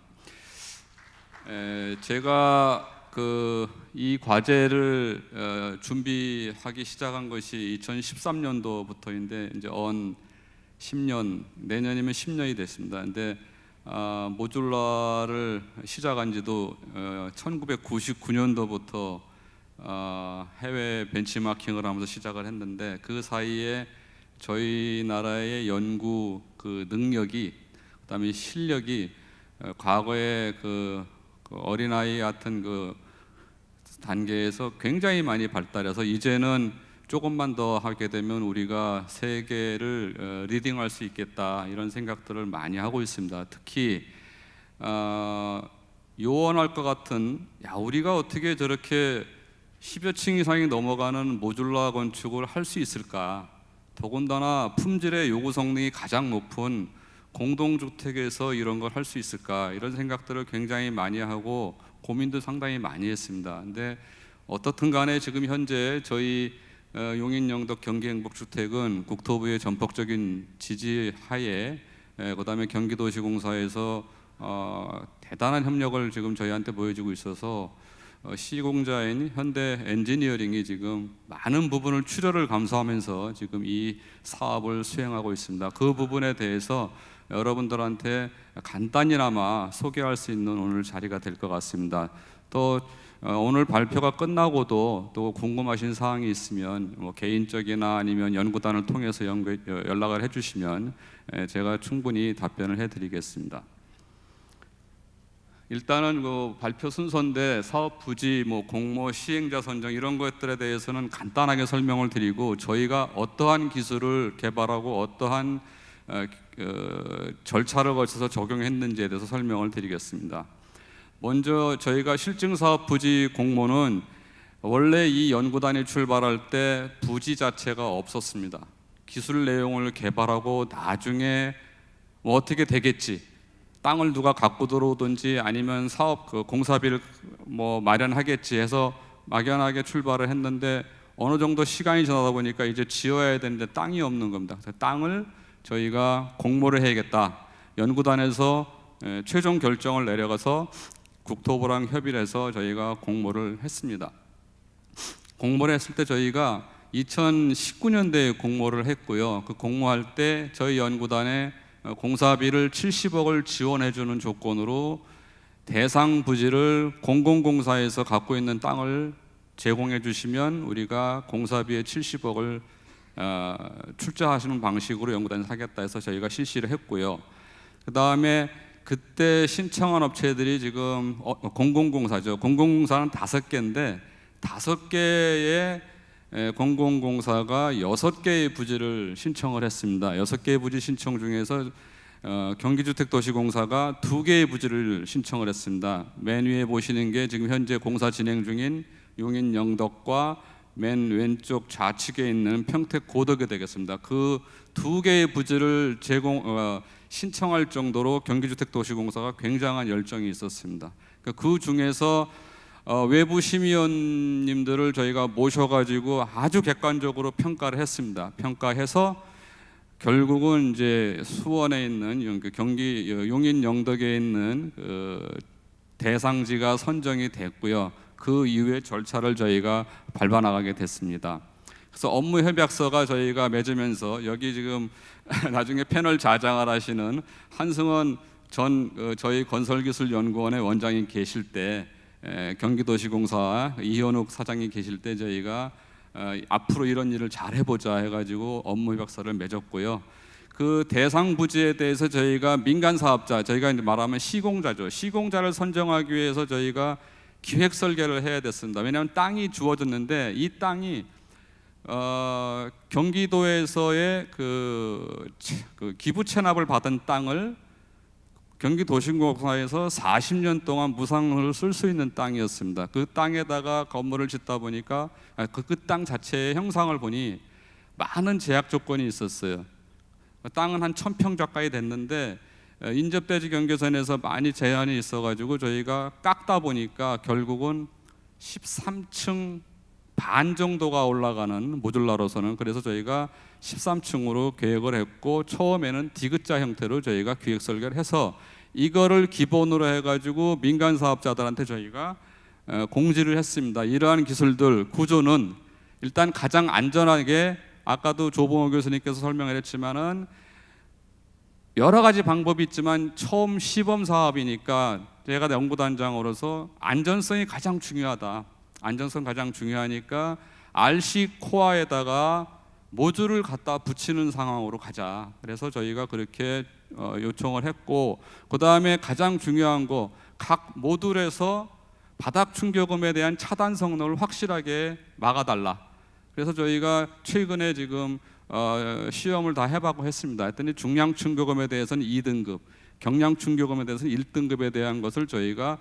제가 이 과제를 준비하기 시작한 것이 2013년도부터인데 이제 10년, 내년이면 10년이 됐습니다. 근데 모듈러를 시작한 지도 1999년도부터 해외 벤치마킹을 하면서 시작을 했는데 그 사이에 저희 나라의 연구 능력이 그다음에 실력이 과거에 그 어린아이 같은 그 단계에서 굉장히 많이 발달해서 이제는 조금만 더 하게 되면 우리가 세계를 리딩할 수 있겠다 이런 생각들을 많이 하고 있습니다. 특히 요원할 것 같은 우리가 어떻게 저렇게 10여 층 이상이 넘어가는 모듈라 건축을 할 수 있을까? 더군다나 품질의 요구 성능이 가장 높은 공동주택에서 이런 걸 할 수 있을까? 이런 생각들을 굉장히 많이 하고 고민도 상당히 많이 했습니다. 근데 어떻든 간에 지금 현재 저희 용인영덕 경기행복주택은 국토부의 전폭적인 지지하에 그다음에 경기도시공사에서 대단한 협력을 지금 저희한테 보여주고 있어서 시공자인 현대 엔지니어링이 지금 많은 부분을 출혈을 감수하면서 지금 이 사업을 수행하고 있습니다. 그 부분에 대해서 여러분들한테 간단히나마 소개할 수 있는 오늘 자리가 될 것 같습니다. 또 오늘 발표가 끝나고도 또 궁금하신 사항이 있으면 뭐 개인적이나 아니면 연구단을 통해서 연락을 해주시면 제가 충분히 답변을 해드리겠습니다. 일단은 그 발표 순서인데 사업 부지, 뭐 공모, 시행자 선정 이런 것들에 대해서는 간단하게 설명을 드리고 저희가 어떠한 기술을 개발하고 어떠한 절차를 거쳐서 적용했는지에 대해서 설명을 드리겠습니다. 먼저 저희가 실증사업 부지 공모는 원래 이 연구단이 출발할 때 부지 자체가 없었습니다. 기술 내용을 개발하고 나중에 뭐 어떻게 되겠지, 땅을 누가 갖고 들어오든지 아니면 사업 공사비를 뭐 마련하겠지 해서 막연하게 출발을 했는데 어느 정도 시간이 지나다 보니까 이제 지어야 되는데 땅이 없는 겁니다. 그래서 땅을 저희가 공모를 해야겠다. 연구단에서 최종 결정을 내려가서 국토부랑 협의를 해서 저희가 공모를 했습니다. 공모를 했을 때 저희가 2019년도에 공모를 했고요. 그 공모할 때 저희 연구단에 공사비를 70억을 지원해 주는 조건으로 대상 부지를 공공공사에서 갖고 있는 땅을 제공해 주시면 우리가 공사비의 70억을 출자하시는 방식으로 연구단에서 하겠다 해서 저희가 실시를 했고요. 그 다음에 그때 신청한 업체들이 지금 공공공사죠. 공공공사는 5개인데 5개의 공공공사가 6개의 부지를 신청을 했습니다. 6개의 부지 신청 중에서 경기주택도시공사가 2개의 부지를 신청을 했습니다. 맨 위에 보시는 게 지금 현재 공사 진행 중인 용인영덕과 맨 왼쪽 좌측에 있는 평택고덕이 되겠습니다. 그 2개의 부지를 신청할 정도로 경기주택도시공사가 굉장한 열정이 있었습니다. 그 중에서 외부 심의원님들을 저희가 모셔가지고 아주 객관적으로 평가를 했습니다. 평가해서 결국은 이제 수원에 있는 경기 용인 영덕에 있는 대상지가 선정이 됐고요. 그 이후에 절차를 저희가 밟아 나가게 됐습니다. 그래서 업무 협약서가 저희가 맺으면서 여기 지금 나중에 패널 자장을 하시는 한승원 전 저희 건설기술연구원의 원장님 계실 때 경기도시공사 이현욱 사장이 계실 때 저희가 앞으로 이런 일을 잘 해보자 해가지고 업무 협약서를 맺었고요. 그 대상 부지에 대해서 저희가 민간 사업자, 저희가 이제 말하면 시공자죠. 시공자를 선정하기 위해서 저희가 기획 설계를 해야 됐습니다. 왜냐하면 땅이 주어졌는데 이 땅이 경기도에서의 그 기부 체납을 받은 땅을 경기도시공사에서 40년 동안 무상으로 쓸 수 있는 땅이었습니다. 그 땅에다가 건물을 짓다 보니까 그 땅 자체의 형상을 보니 많은 제약 조건이 있었어요. 땅은 한 1000평 가까이 됐는데 인접대지 경계선에서 많이 제한이 있어가지고 저희가 깎다 보니까 결국은 13층 반 정도가 올라가는 모듈라로서는, 그래서 저희가 13층으로 계획을 했고 처음에는 디귿자 형태로 저희가 기획 설계를 해서 이거를 기본으로 해가지고 민간 사업자들한테 저희가 공지를 했습니다. 이러한 기술들 구조는 일단 가장 안전하게, 아까도 조봉호 교수님께서 설명을 했지만은 여러 가지 방법이 있지만 처음 시범 사업이니까 제가 연구단장으로서 안전성이 가장 중요하다. 안전성 가장 중요하니까 RC 코어에다가 모듈을 갖다 붙이는 상황으로 가자. 그래서 저희가 그렇게 요청을 했고, 그 다음에 가장 중요한 거, 각 모듈에서 바닥 충격음에 대한 차단 성능을 확실하게 막아달라. 그래서 저희가 최근에 지금 시험을 다 해보고 했습니다. 했더니 중량 충격음에 대해서는 2등급, 경량 충격음에 대해서는 1등급에 대한 것을 저희가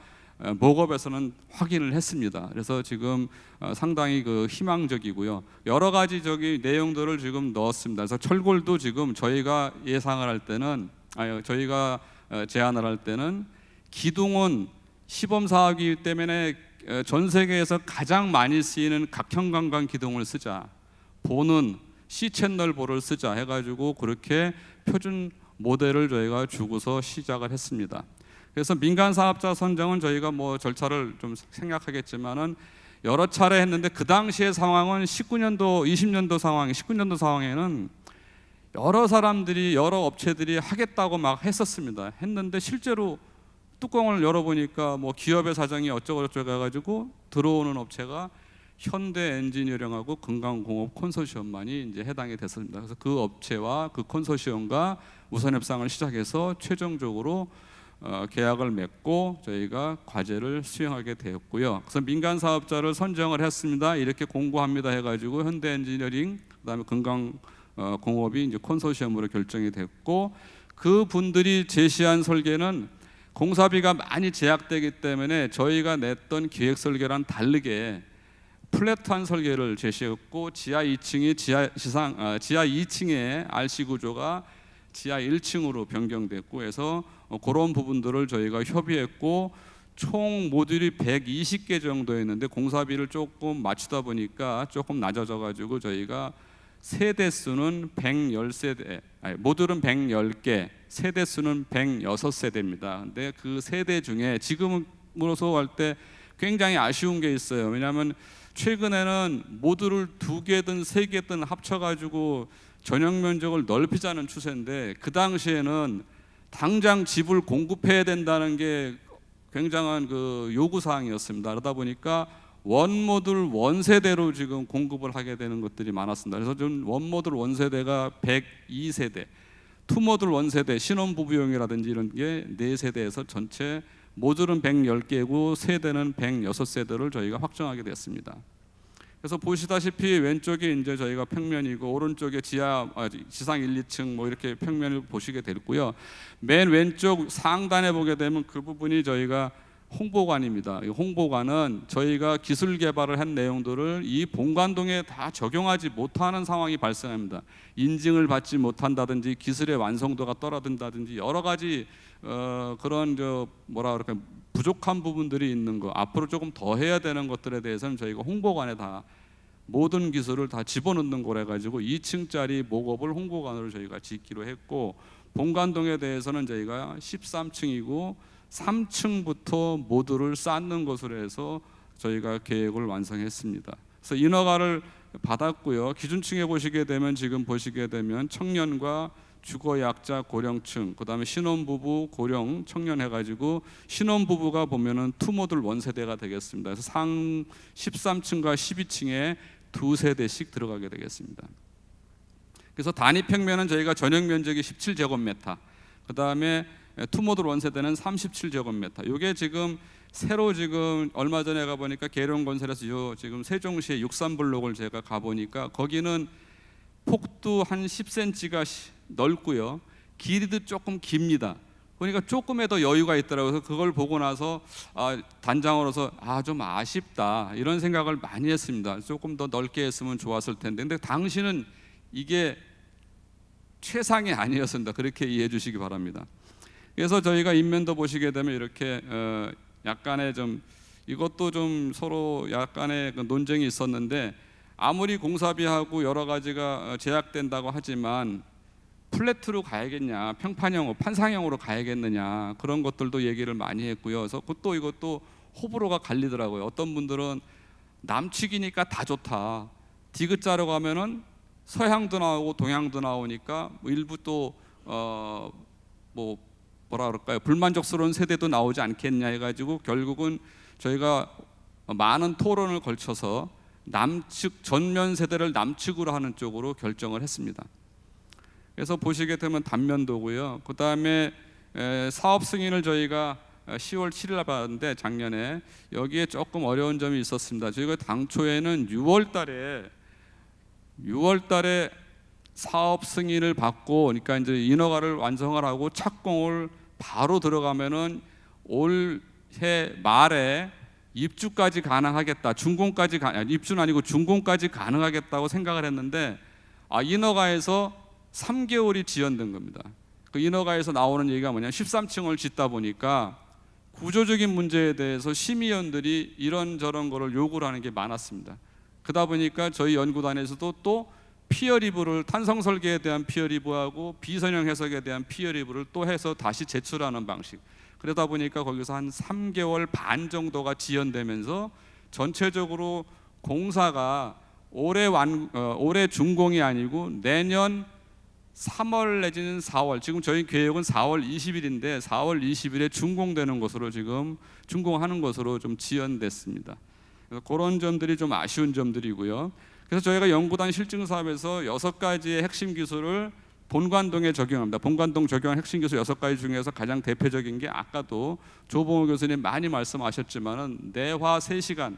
목업에서는 확인을 했습니다. 그래서 지금 상당히 그 희망적이고요. 여러 가지 저기 내용들을 지금 넣었습니다. 그래서 철골도 지금 저희가 예상을 할 때는 저희가 제안을 할 때는 기둥은 시범 사업이기 때문에 전 세계에서 가장 많이 쓰이는 각형관광 기둥을 쓰자. 보는 C 채널 보를 쓰자 해가지고 그렇게 표준 모델을 저희가 주고서 시작을 했습니다. 그래서 민간 사업자 선정은 저희가 뭐 절차를 좀 생략하겠지만은 여러 차례 했는데 그 당시의 상황은 19년도 상황에는 여러 사람들이 여러 업체들이 하겠다고 막 했었습니다. 했는데 실제로 뚜껑을 열어보니까 뭐 기업의 사정이 어쩌고저쩌고 해가지고 들어오는 업체가 현대 엔지니어링하고 건강공업 콘소시엄만이 이제 해당이 됐습니다. 그래서 그 업체와 그 콘소시엄과 우선 협상을 시작해서 최종적으로 계약을 맺고 저희가 과제를 수행하게 되었고요. 그래서 민간 사업자를 선정을 했습니다. 이렇게 공고합니다 해가지고 현대 엔지니어링 그다음에 건강공업이 이제 콘소시엄으로 결정이 됐고 그 분들이 제시한 설계는 공사비가 많이 제약되기 때문에 저희가 냈던 기획 설계랑 다르게 플랫한 설계를 제시했고 지하 2층이 지하 2층의 RC 구조가 지하 1층으로 변경됐고 해서 그런 부분들을 저희가 협의했고 총 모듈이 120개 정도였는데 공사비를 조금 맞추다 보니까 조금 낮아져 가지고 저희가 세대 수는 110세대, 모듈은 110개, 세대 수는 106세대입니다. 근데 그 세대 중에 지금으로서 할 때 굉장히 아쉬운 게 있어요. 왜냐하면 최근에는 모듈을 2개든 3개든 합쳐가지고 전용 면적을 넓히자는 추세인데 그 당시에는 당장 집을 공급해야 된다는 게 굉장한 그 요구 사항이었습니다. 그러다 보니까 원모듈 원세대로 지금 공급을 하게 되는 것들이 많았습니다. 그래서 좀 원모듈 원세대가 102세대, 투모듈 원세대 신혼부부용이라든지 이런 게 4세대에서 전체 모듈은 110개고 세대는 106세대를 저희가 확정하게 됐습니다. 그래서 보시다시피 왼쪽이 이제 저희가 평면이고 오른쪽에 지상 1, 2층 뭐 이렇게 평면을 보시게 됐고요. 맨 왼쪽 상단에 보게 되면 그 부분이 저희가 홍보관입니다. 이 홍보관은 저희가 기술 개발을 한 내용들을 이 본관동에 다 적용하지 못하는 상황이 발생합니다. 인증을 받지 못한다든지 기술의 완성도가 떨어진다든지 여러 가지 그런 부족한 부분들이 있는 거 앞으로 조금 더 해야 되는 것들에 대해서는 저희가 홍보관에 다 모든 기술을 다 집어넣는 거래 가지고 2층짜리 목업을 홍보관으로 저희가 짓기로 했고 본관동에 대해서는 저희가 13층이고 3층부터 모듈을 쌓는 것으로 해서 저희가 계획을 완성했습니다. 그래서 인허가를 받았고요. 기준층에 보시게 되면 지금 보시게 되면 청년과 주거약자 고령층, 그다음에 신혼부부 고령 청년 해가지고 신혼부부가 보면은 투모듈 원세대가 되겠습니다. 그래서 상 13층과 12층에 2세대씩 들어가게 되겠습니다. 그래서 단위 평면은 저희가 전용 면적이 17제곱미터, 그다음에 투모듈 원세대는 37제곱미터. 이게 지금 새로 지금 얼마 전에 가 보니까 계룡건설에서 요 지금 세종시의 63블록을 제가 가 보니까 거기는 폭도 한 10cm가 넓고요. 길이도 조금 깁니다. 그러니까 조금의 더 여유가 있더라고요. 그래서 그걸 보고 나서 단장으로서 좀 아쉽다 이런 생각을 많이 했습니다. 조금 더 넓게 했으면 좋았을 텐데. 근데 당시는 이게 최상이 아니었습니다. 그렇게 이해해 주시기 바랍니다. 그래서 저희가 인면도 보시게 되면 이렇게 약간의 좀 이것도 좀 서로 약간의 그 논쟁이 있었는데 아무리 공사비하고 여러 가지가 제약된다고 하지만 플랫으로 가야겠냐, 평판형, 판상형으로 가야겠느냐 그런 것들도 얘기를 많이 했고요. 그래서 또 이것도 호불호가 갈리더라고요. 어떤 분들은 남측이니까 다 좋다. 디귿자로 가면은 서향도 나오고 동향도 나오니까 일부 또 뭐라 그럴까요? 불만족스러운 세대도 나오지 않겠냐 해가지고 결국은 저희가 많은 토론을 걸쳐서 남측 전면 세대를 남측으로 하는 쪽으로 결정을 했습니다. 그래서 보시게 되면 단면도고요. 그 다음에 사업 승인을 저희가 10월 7일 날 받았는데 작년에 여기에 조금 어려운 점이 있었습니다. 저희가 당초에는 6월 달에 사업 승인을 받고, 그러니까 이제 인허가를 완성을 하고 착공을 바로 들어가면은 올해 말에 입주까지 가능하겠다. 입주는 아니고 준공까지 가능하겠다고 생각을 했는데, 인허가에서 3개월이 지연된 겁니다. 그 인허가에서 나오는 얘기가 뭐냐, 13층을 짓다 보니까 구조적인 문제에 대해서 심의위원들이 이런저런 거를 요구를 하는 게 많았습니다. 그러다 보니까 저희 연구단에서도 또 피어 리뷰를, 탄성 설계에 대한 피어 리뷰하고 비선형 해석에 대한 피어 리뷰를 또 해서 다시 제출하는 방식. 그러다 보니까 거기서 한 3개월 반 정도가 지연되면서 전체적으로 공사가 올해 준공이 아니고 내년 3월 내지는 4월, 지금 저희 계획은 4월 20일인데 4월 20일에 준공되는 것으로, 지금 준공하는 것으로 좀 지연됐습니다. 그래서 그런 점들이 좀 아쉬운 점들이고요. 그래서 저희가 연구단 실증 사업에서 6가지의 핵심 기술을 본관동에 적용합니다. 본관동 적용한 핵심 기술 6가지 중에서 가장 대표적인 게 아까도 조봉호 교수님 많이 말씀하셨지만은 내화 3시간.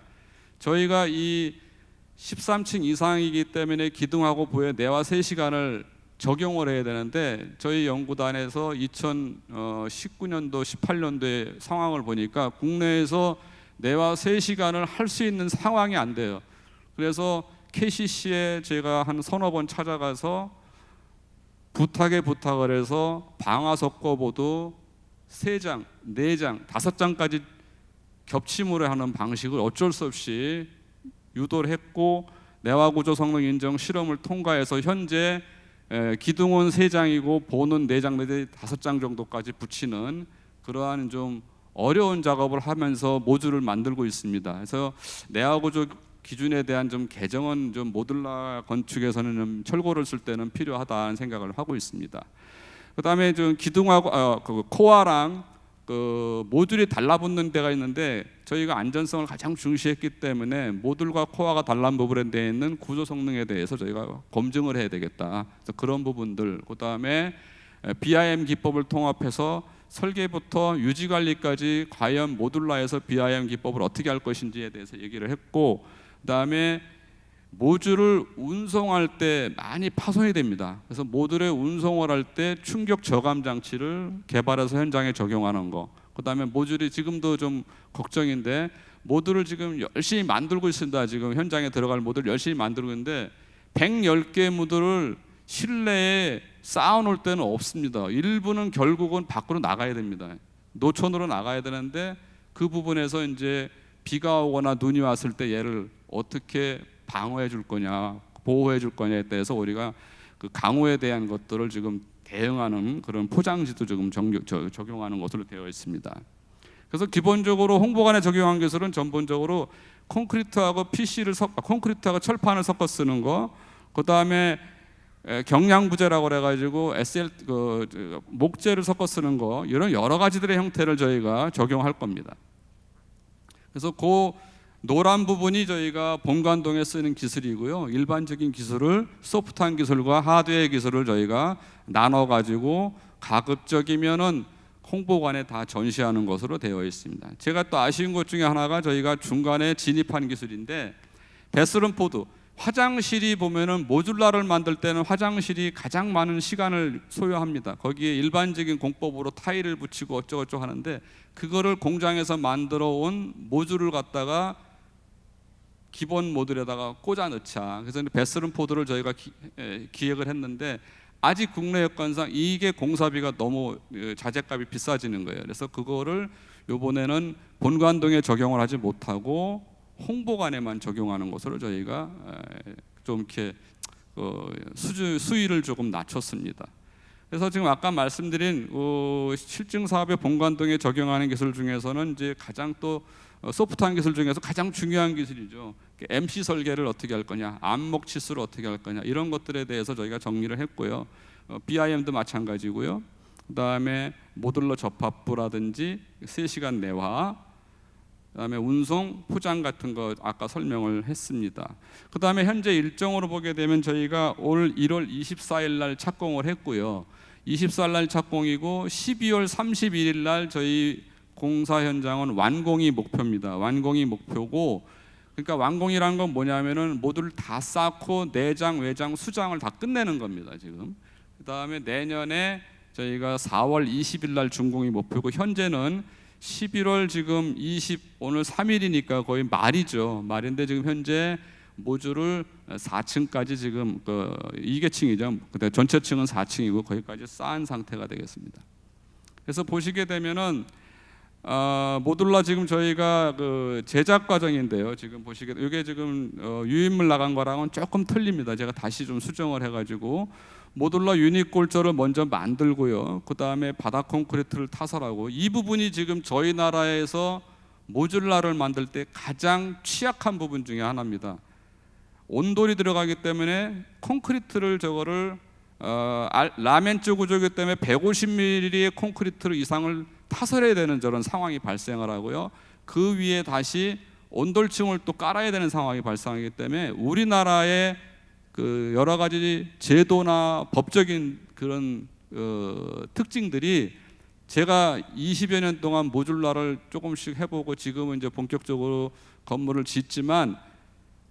저희가 이 13층 이상이기 때문에 기둥하고 부에 내화 3시간을 적용을 해야 되는데, 저희 연구단에서 2019년도 18년도의 상황을 보니까 국내에서 내화 3시간을 할 수 있는 상황이 안 돼요. 그래서 KCC에 제가 한 서너 번 찾아가서 부탁을 해서 방화석고보도 3장, 4장, 5장까지 겹침으로 하는 방식을 어쩔 수 없이 유도를 했고, 내화구조 성능 인정 실험을 통과해서 현재 기둥은 3장이고 보는 4장 내지 5장 정도까지 붙이는 그러한 좀 어려운 작업을 하면서 모듈을 만들고 있습니다. 그래서 내화구조 기준에 대한 좀 개정은 좀 모듈라 건축에서는 좀 철거를 쓸 때는 필요하다는 생각을 하고 있습니다. 그다음에 좀 기둥하고 그 코어랑 그 모듈이 달라붙는 데가 있는데, 저희가 안전성을 가장 중시했기 때문에 모듈과 코어가 달라붙는 데에 있는 구조 성능에 대해서 저희가 검증을 해야 되겠다. 그래서 그런 부분들, 그다음에 BIM 기법을 통합해서 설계부터 유지 관리까지 과연 모듈라에서 BIM 기법을 어떻게 할 것인지에 대해서 얘기를 했고, 그다음에 모듈을 운송할 때 많이 파손이 됩니다. 그래서 모듈에 운송을 할 때 충격 저감 장치를 개발해서 현장에 적용하는 거. 그다음에 모듈이 지금도 좀 걱정인데, 모듈을 지금 열심히 만들고 있습니다. 지금 현장에 들어갈 모듈 열심히 만들고 있는데 110개 모듈을 실내에 쌓아놓을 때는 없습니다. 일부는 결국은 밖으로 나가야 됩니다. 노천으로 나가야 되는데, 그 부분에서 이제 비가 오거나 눈이 왔을 때 얘를 어떻게 방어해 줄 거냐, 보호해 줄 거냐에 대해서 우리가 그 강우에 대한 것들을 지금 대응하는 그런 포장지도 지금 적용하는 것으로 되어 있습니다. 그래서 기본적으로 홍보관에 적용한 기술은 전본적으로 콘크리트하고 콘크리트하고 철판을 섞어 쓰는 거, 그다음에 경량부재라고 그래가지고 목재를 섞어 쓰는 거, 이런 여러 가지들의 형태를 저희가 적용할 겁니다. 그래서 그 노란 부분이 저희가 본관동에 쓰는 기술이고요. 일반적인 기술을 소프트한 기술과 하드웨어 기술을 저희가 나눠 가지고 가급적이면은 홍보관에 다 전시하는 것으로 되어 있습니다. 제가 또 아쉬운 것 중에 하나가 저희가 중간에 진입한 기술인데, 베스런포드, 화장실이 보면은 모듈라를 만들 때는 화장실이 가장 많은 시간을 소요합니다. 거기에 일반적인 공법으로 타일을 붙이고 어쩌고저쩌고 하는데, 그거를 공장에서 만들어 온 모듈을 갖다가 기본 모듈에다가 꽂아 넣자. 그래서 베스런포드를 저희가 기획을 했는데, 아직 국내 여건상 이게 공사비가 너무 자재값이 비싸지는 거예요. 그래서 그거를 이번에는 본관동에 적용을 하지 못하고 홍보관에만 적용하는 것으로 저희가 좀 이렇게 수위를 조금 낮췄습니다. 그래서 지금 아까 말씀드린 실증 사업의 본관동에 적용하는 기술 중에서는 이제 가장 또 소프트한 기술 중에서 가장 중요한 기술이죠. MC 설계를 어떻게 할 거냐, 안목 치수를 어떻게 할 거냐, 이런 것들에 대해서 저희가 정리를 했고요. BIM도 마찬가지고요. 그다음에 모듈러 접합부라든지 3시간 내화, 그다음에 운송, 포장 같은 거 아까 설명을 했습니다. 그다음에 현재 일정으로 보게 되면 저희가 올 1월 24일 날 착공을 했고요. 24일 날 착공이고 12월 31일 날 저희 공사 현장은 완공이 목표입니다. 완공이 목표고, 그러니까 완공이라는 건 뭐냐면은 모듈을 다 쌓고 내장, 외장, 수장을 다 끝내는 겁니다. 지금. 그다음에 내년에 저희가 4월 20일 날 준공이 목표고, 현재는 11월 지금 오늘 3일이니까 거의 말이죠. 말인데 지금 현재 모듈을 4층까지 지금 2계층이죠. 그때 전체 층은 4층이고 거기까지 쌓은 상태가 되겠습니다. 그래서 보시게 되면은 모듈라 지금 저희가 그 제작 과정인데요. 지금 보시게 이게 지금 유인물 나간 거랑은 조금 틀립니다. 제가 다시 좀 수정을 해가지고 모듈라 유닛 골조를 먼저 만들고요. 그 다음에 바닥 콘크리트를 타설하고, 이 부분이 지금 저희 나라에서 모듈라를 만들 때 가장 취약한 부분 중에 하나입니다. 온돌이 들어가기 때문에 콘크리트를 저거를 라멘조 구조이기 때문에 150mm의 콘크리트 이상을 타설해야 되는 저런 상황이 발생을 하고요. 그 위에 다시 온돌층을 또 깔아야 되는 상황이 발생하기 때문에 우리나라의 그 여러 가지 제도나 법적인 그런 특징들이, 제가 20여 년 동안 모듈라를 조금씩 해보고 지금은 이제 본격적으로 건물을 짓지만,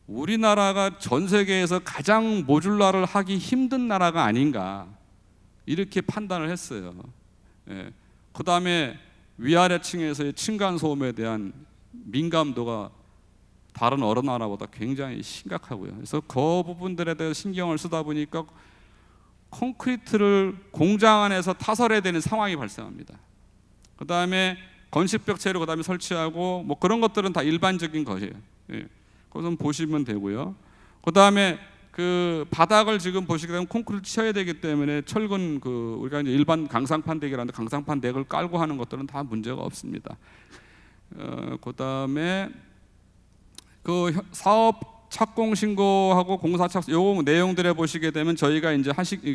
우리나라가 전 세계에서 가장 모듈라를 하기 힘든 나라가 아닌가 이렇게 판단을 했어요. 예. 그 다음에 위아래층에서의 층간 소음에 대한 민감도가 다른 어느 나라보다 굉장히 심각하고요. 그래서 그 부분들에 대해서 신경을 쓰다 보니까 콘크리트를 공장 안에서 타설해야 되는 상황이 발생합니다. 그 다음에 건식벽 재료 그 다음에 설치하고 뭐 그런 것들은 다 일반적인 것이에요. 예. 그것은 보시면 되고요. 그 다음에 그 바닥을 지금 보시게 되면 콘크리트 쳐야 되기 때문에 철근 그 우리가 이제 일반 강상판 덱이라는데 강상판 덱을 깔고 하는 것들은 다 문제가 없습니다. 그 다음에 그 사업 착공 신고하고 공사 착수 요 내용들에 보시게 되면 저희가 이제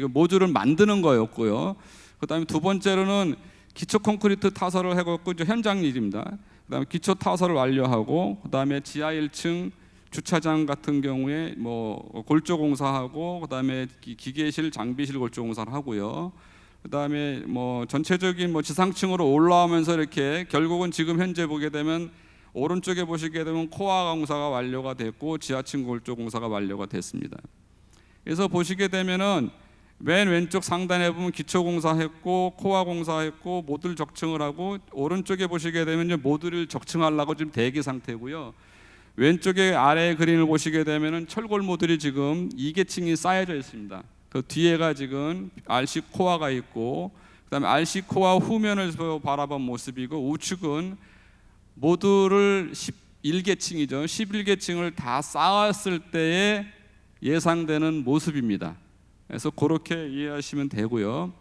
모듈을 만드는 거였고요. 그 다음에 두 번째로는 기초 콘크리트 타설을 해갖고 이제 현장 일입니다. 그 다음에 기초 타설을 완료하고, 그 다음에 지하 1층 주차장 같은 경우에 뭐 골조 공사하고, 그다음에 기계실, 장비실 골조 공사를 하고요. 그다음에 뭐 전체적인 뭐 지상층으로 올라오면서 이렇게 결국은 지금 현재 보게 되면 오른쪽에 보시게 되면 코아 공사가 완료가 됐고 지하층 골조 공사가 완료가 됐습니다. 그래서 보시게 되면은 맨 왼쪽 상단에 보면 기초 공사했고 코아 공사했고 모듈 적층을 하고, 오른쪽에 보시게 되면 이제 모듈을 적층하려고 지금 대기 상태고요. 왼쪽에 아래 그림을 보시게 되면은 철골 모듈이 지금 2계층이 쌓여져 있습니다. 그 뒤에가 지금 RC 코어가 있고, 그다음에 RC 코어 후면에서 바라본 모습이고, 우측은 모듈을 11계층이죠. 11계층을 다 쌓았을 때의 예상되는 모습입니다. 그래서 그렇게 이해하시면 되고요.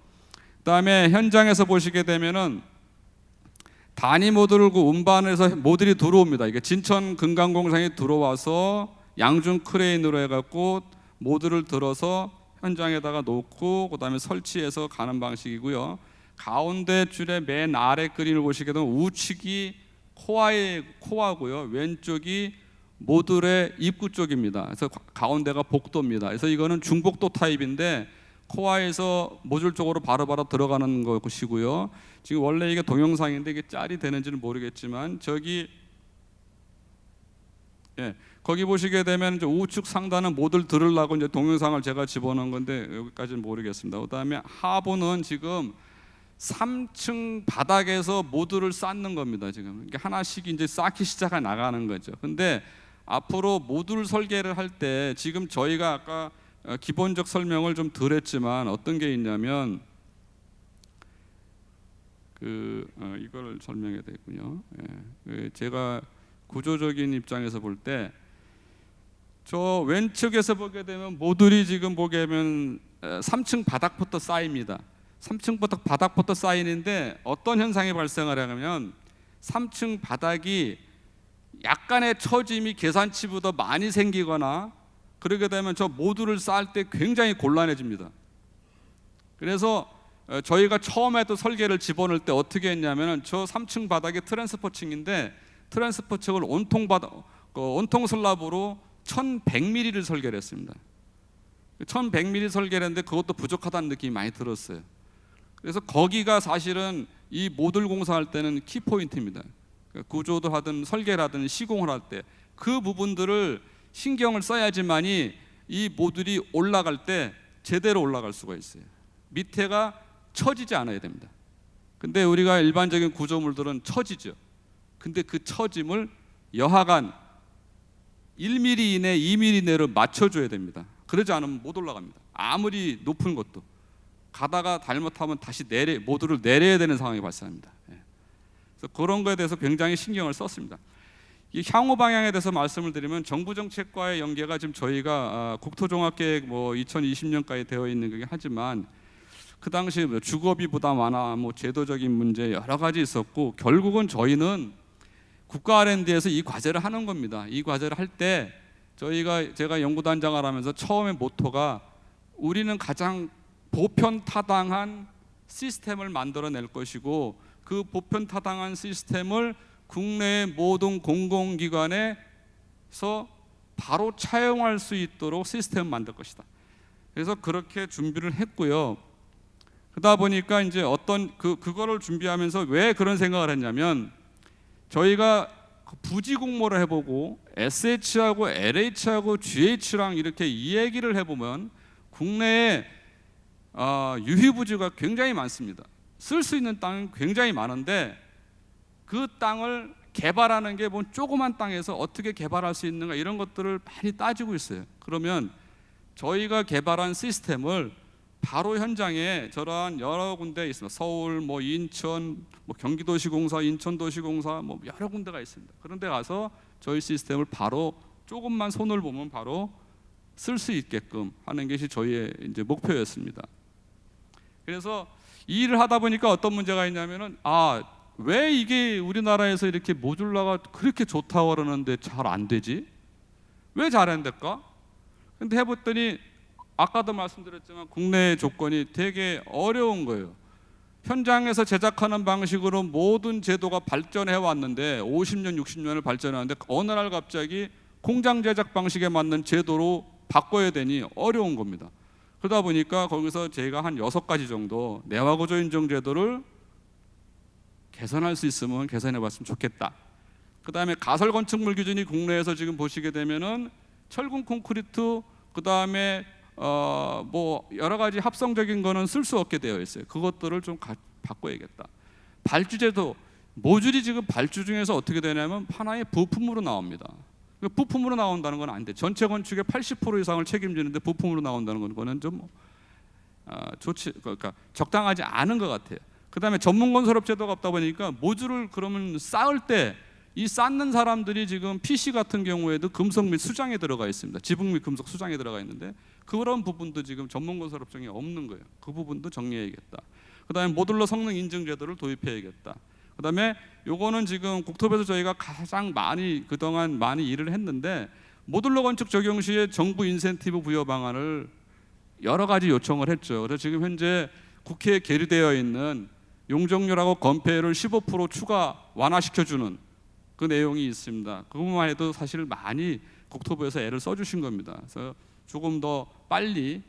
그다음에 현장에서 보시게 되면은 단위 모듈을 그 운반해서 모듈이 들어옵니다. 이게 진천 금강공장에 들어와서 양중 크레인으로 해갖고 모듈을 들어서 현장에다가 놓고 그다음에 설치해서 가는 방식이고요. 가운데 줄의 맨 아래 그림을 보시게 되면 우측이 코어고요. 왼쪽이 모듈의 입구 쪽입니다. 그래서 가운데가 복도입니다. 그래서 이거는 중복도 타입인데 코어에서 모듈 쪽으로 바로바로 들어가는 것이고요. 지금 원래 이게 동영상인데 이게 짤이 되는지는 모르겠지만 거기 보시게 되면 이제 우측 상단은 모듈 들으려고 이제 동영상을 제가 집어넣은 건데 여기까지는 모르겠습니다. 그다음에 하부는 지금 3층 바닥에서 모듈을 쌓는 겁니다. 지금 이게 하나씩 이제 쌓기 시작해 나가는 거죠. 근데 앞으로 모듈 설계를 할 때 지금 저희가 아까 기본적 설명을 좀 덜 했지만 어떤 게 있냐면 이걸 설명해야 되겠군요. 제가 구조적인 입장에서 볼 때 저 왼쪽에서 보게 되면 모듈이 지금 보게 되면 3층 바닥부터 쌓입니다. 3층 바닥부터 쌓이는데 어떤 현상이 발생을 하냐면 3층 바닥이 약간의 처짐이 계산치보다 많이 생기거나 그러게 되면 저 모듈을 쌓을 때 굉장히 곤란해집니다. 그래서 저희가 처음에도 설계를 집어넣을 때 어떻게 했냐면 저 3층 바닥이 트랜스퍼층인데 트랜스퍼층을 온통 슬랍으로 1100mm를 설계를 했습니다. 1100mm 설계를 했는데 그것도 부족하다는 느낌이 많이 들었어요. 그래서 거기가 사실은 이 모듈 공사할 때는 키포인트입니다. 그러니까 구조도 하든 설계를 하든 시공을 할 때 그 부분들을 신경을 써야지만이 이 모듈이 올라갈 때 제대로 올라갈 수가 있어요. 밑에가 처지지 않아야 됩니다. 근데 우리가 일반적인 구조물들은 처지죠. 근데 그 처짐을 여하간 1mm 이내, 2mm 내로 맞춰줘야 됩니다. 그러지 않으면 못 올라갑니다. 아무리 높은 것도 가다가 잘못하면 다시 모듈을 내려야 되는 상황이 발생합니다. 그래서 그런 거에 대해서 굉장히 신경을 썼습니다. 이 향후 방향에 대해서 말씀을 드리면 정부 정책과의 연계가 지금 저희가 국토종합계획 2020년까지 되어 있는 거긴 하지만 그 당시 주거비 부담 완화, 제도적인 문제 여러 가지 있었고 결국은 저희는 국가 R&D에서 이 과제를 하는 겁니다. 이 과제를 할 때 제가 연구단장을 하면서 처음에 모토가 우리는 가장 보편타당한 시스템을 만들어낼 것이고 그 보편타당한 시스템을 국내의 모든 공공기관에서 바로 차용할 수 있도록 시스템을 만들 것이다. 그래서 그렇게 준비를 했고요. 그러다 보니까 이제 그거를 준비하면서 왜 그런 생각을 했냐면 저희가 부지 공모를 해보고 SH하고 LH하고 GH랑 이렇게 이 얘기를 해보면 국내에 유휴부지가 굉장히 많습니다. 쓸 수 있는 땅은 굉장히 많은데 그 땅을 개발하는 게 조그만 땅에서 어떻게 개발할 수 있는가 이런 것들을 많이 따지고 있어요. 그러면 저희가 개발한 시스템을 바로 현장에 저러한 여러 군데 있습니다. 서울, 인천, 경기도시공사, 인천도시공사 여러 군데가 있습니다. 그런 데 가서 저희 시스템을 바로 조금만 손을 보면 바로 쓸 수 있게끔 하는 것이 저희의 이제 목표였습니다. 그래서 이 일을 하다 보니까 어떤 문제가 있냐면은 왜 이게 우리나라에서 이렇게 모듈라가 그렇게 좋다고 그러는데 잘 안 되지? 왜 잘 안 될까? 근데 해봤더니 아까도 말씀드렸지만 국내 조건이 되게 어려운 거예요. 현장에서 제작하는 방식으로 모든 제도가 발전해 왔는데 50년, 60년을 발전하는데 어느 날 갑자기 공장 제작 방식에 맞는 제도로 바꿔야 되니 어려운 겁니다. 그러다 보니까 거기서 제가 한 6가지 정도 내화구조 인정 제도를 개선할 수 있으면 개선해 봤으면 좋겠다. 그 다음에 가설 건축물 기준이 국내에서 지금 보시게 되면은 철근 콘크리트, 그 다음에 여러 가지 합성적인 거는 쓸 수 없게 되어 있어요. 그것들을 좀 바꿔야겠다. 발주제도 모듈이 지금 발주 중에서 어떻게 되냐면 하나의 부품으로 나옵니다. 부품으로 나온다는 건 안 돼. 전체 건축의 80% 이상을 책임지는데 부품으로 나온다는 거는 좀 그러니까 적당하지 않은 것 같아요. 그 다음에 전문 건설업 제도가 없다 보니까 모듈을 그러면 쌓을 때 이 쌓는 사람들이 지금 PC 같은 경우에도 금속 및 수장에 들어가 있습니다. 지붕 및 금속 수장에 들어가 있는데 그런 부분도 지금 전문 건설업청에 없는 거예요. 그 부분도 정리해야겠다. 그 다음에 모듈러 성능 인증 제도를 도입해야겠다. 그 다음에 요거는 지금 국토부에서 저희가 가장 그동안 많이 일을 했는데 모듈러 건축 적용 시에 정부 인센티브 부여 방안을 여러 가지 요청을 했죠. 그래서 지금 현재 국회에 계류되어 있는 용적률하고 건폐율을 15% 추가 완화시켜주는 그 내용이 있습니다. 그것만 해도 사실 많이 국토부에서 애를 써주신 겁니다. 그래서 조금 더 빨리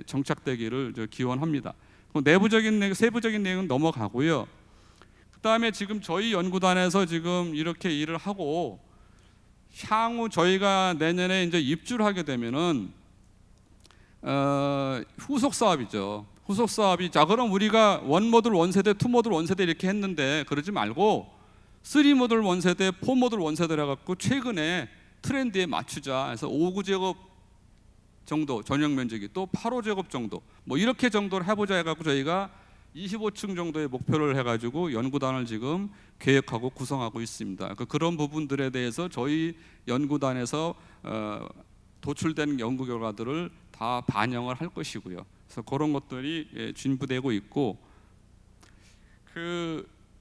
정착되기를 기원합니다. 세부적인 내용은 넘어가고요. 그 다음에 지금 저희 연구단에서 지금 이렇게 일을 하고 향후 저희가 내년에 이제 입주를 하게 되면은 후속 사업이죠. 후속 사업이 그럼 우리가 원모듈 원세대, 투모듈 원세대 이렇게 했는데 그러지 말고 3모듈 원세대, 4모듈 원세대를 해갖고 최근에 트렌드에 맞추자 해서 5구제곱 정도 전용 면적이 또 8호제곱 정도 이렇게 정도를 해보자 해갖고 저희가 25층 정도의 목표를 해가지고 연구단을 지금 계획하고 구성하고 있습니다. 그런 부분들에 대해서 저희 연구단에서 도출된 연구 결과들을 다 반영을 할 것이고요. 그래서 그런 것들이 진부되고 있고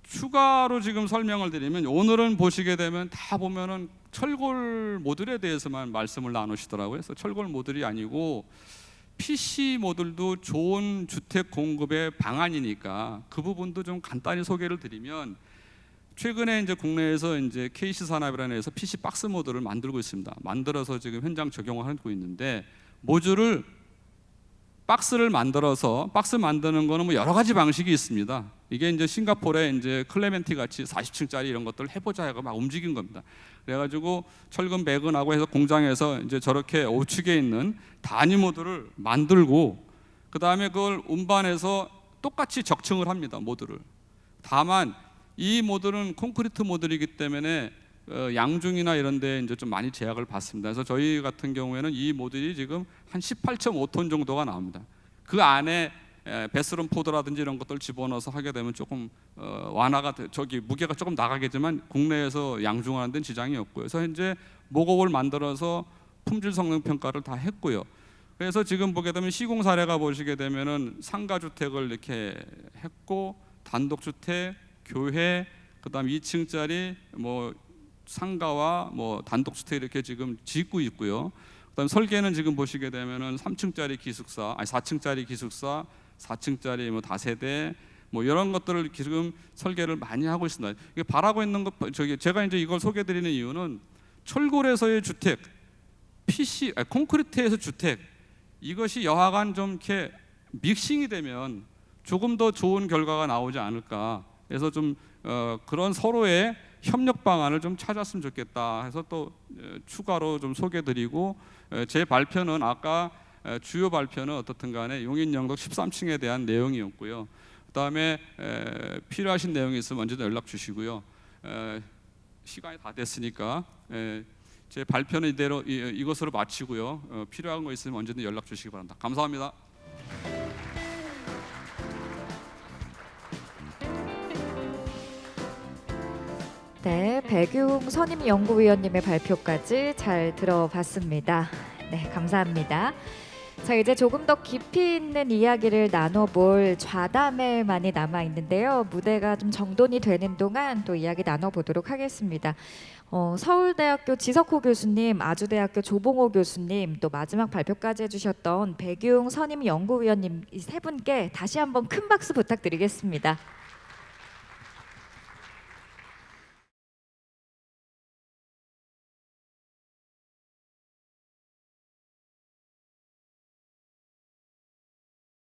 추가로 지금 설명을 드리면 오늘은 보시게 되면 다 보면은 철골 모듈에 대해서만 말씀을 나누시더라고요. 그래서 철골 모듈이 아니고 PC 모듈도 좋은 주택 공급의 방안이니까 그 부분도 좀 간단히 소개를 드리면 최근에 이제 국내에서 이제 KC 산업이라는 데서 PC 박스 모듈을 만들고 있습니다. 만들어서 지금 현장 적용을 하고 있는데 모듈을 박스를 만들어서 박스 만드는 거는 여러 가지 방식이 있습니다. 이게 이제 싱가포르에 이제 클레멘티 같이 40층짜리 이런 것들 해보자 하고 막 움직인 겁니다. 그래가지고 철근 배근하고 해서 공장에서 이제 저렇게 우측에 있는 단위 모드를 만들고 그 다음에 그걸 운반해서 똑같이 적층을 합니다. 모드를. 다만 이 모드는 콘크리트 모드이기 때문에 양중이나 이런 데 이제 좀 많이 제약을 받습니다. 그래서 저희 같은 경우에는 이 모듈이 지금 한 18.5톤 정도가 나옵니다. 그 안에 베스런 포드라든지 이런 것들 집어넣어서 하게 되면 조금 완화가 무게가 조금 나가겠지만 국내에서 양중하는 데는 지장이 없고요. 그래서 현재 목업을 만들어서 품질 성능 평가를 다 했고요. 그래서 지금 보게 되면 시공 사례가 보시게 되면은 상가 주택을 이렇게 했고 단독주택, 교회, 그다음 2층짜리 뭐 상가와 뭐 단독주택 이렇게 지금 짓고 있고요. 그다음 설계는 지금 보시게 되면은 3층짜리 기숙사, 4층짜리 기숙사, 4층짜리 뭐 다세대 뭐 이런 것들을 지금 설계를 많이 하고 있습니다. 이게 바라고 있는 것 제가 이제 이걸 소개드리는 이유는 철골에서의 주택, 콘크리트에서 주택 이것이 여하간 좀 이렇게 믹싱이 되면 조금 더 좋은 결과가 나오지 않을까. 그래서 좀 그런 서로의 협력 방안을 좀 찾았으면 좋겠다 해서 또 추가로 좀 소개드리고 제 발표는 아까 주요 발표는 어떻든 간에 용인영덕 13층에 대한 내용이었고요. 그다음에 필요하신 내용이 있으면 언제든 연락 주시고요. 시간이 다 됐으니까 제 발표는 이대로 이것으로 마치고요. 필요한 거 있으면 언제든 연락 주시기 바랍니다. 감사합니다. 네, 백용 선임연구위원님의 발표까지 잘 들어봤습니다. 네, 감사합니다. 자, 이제 조금 더 깊이 있는 이야기를 나눠볼 좌담회만이 남아 있는데요. 무대가 좀 정돈이 되는 동안 또 이야기 나눠보도록 하겠습니다. 서울대학교 지석호 교수님, 아주대학교 조봉호 교수님, 또 마지막 발표까지 해주셨던 백용 선임연구위원님 이 세 분께 다시 한번 큰 박수 부탁드리겠습니다.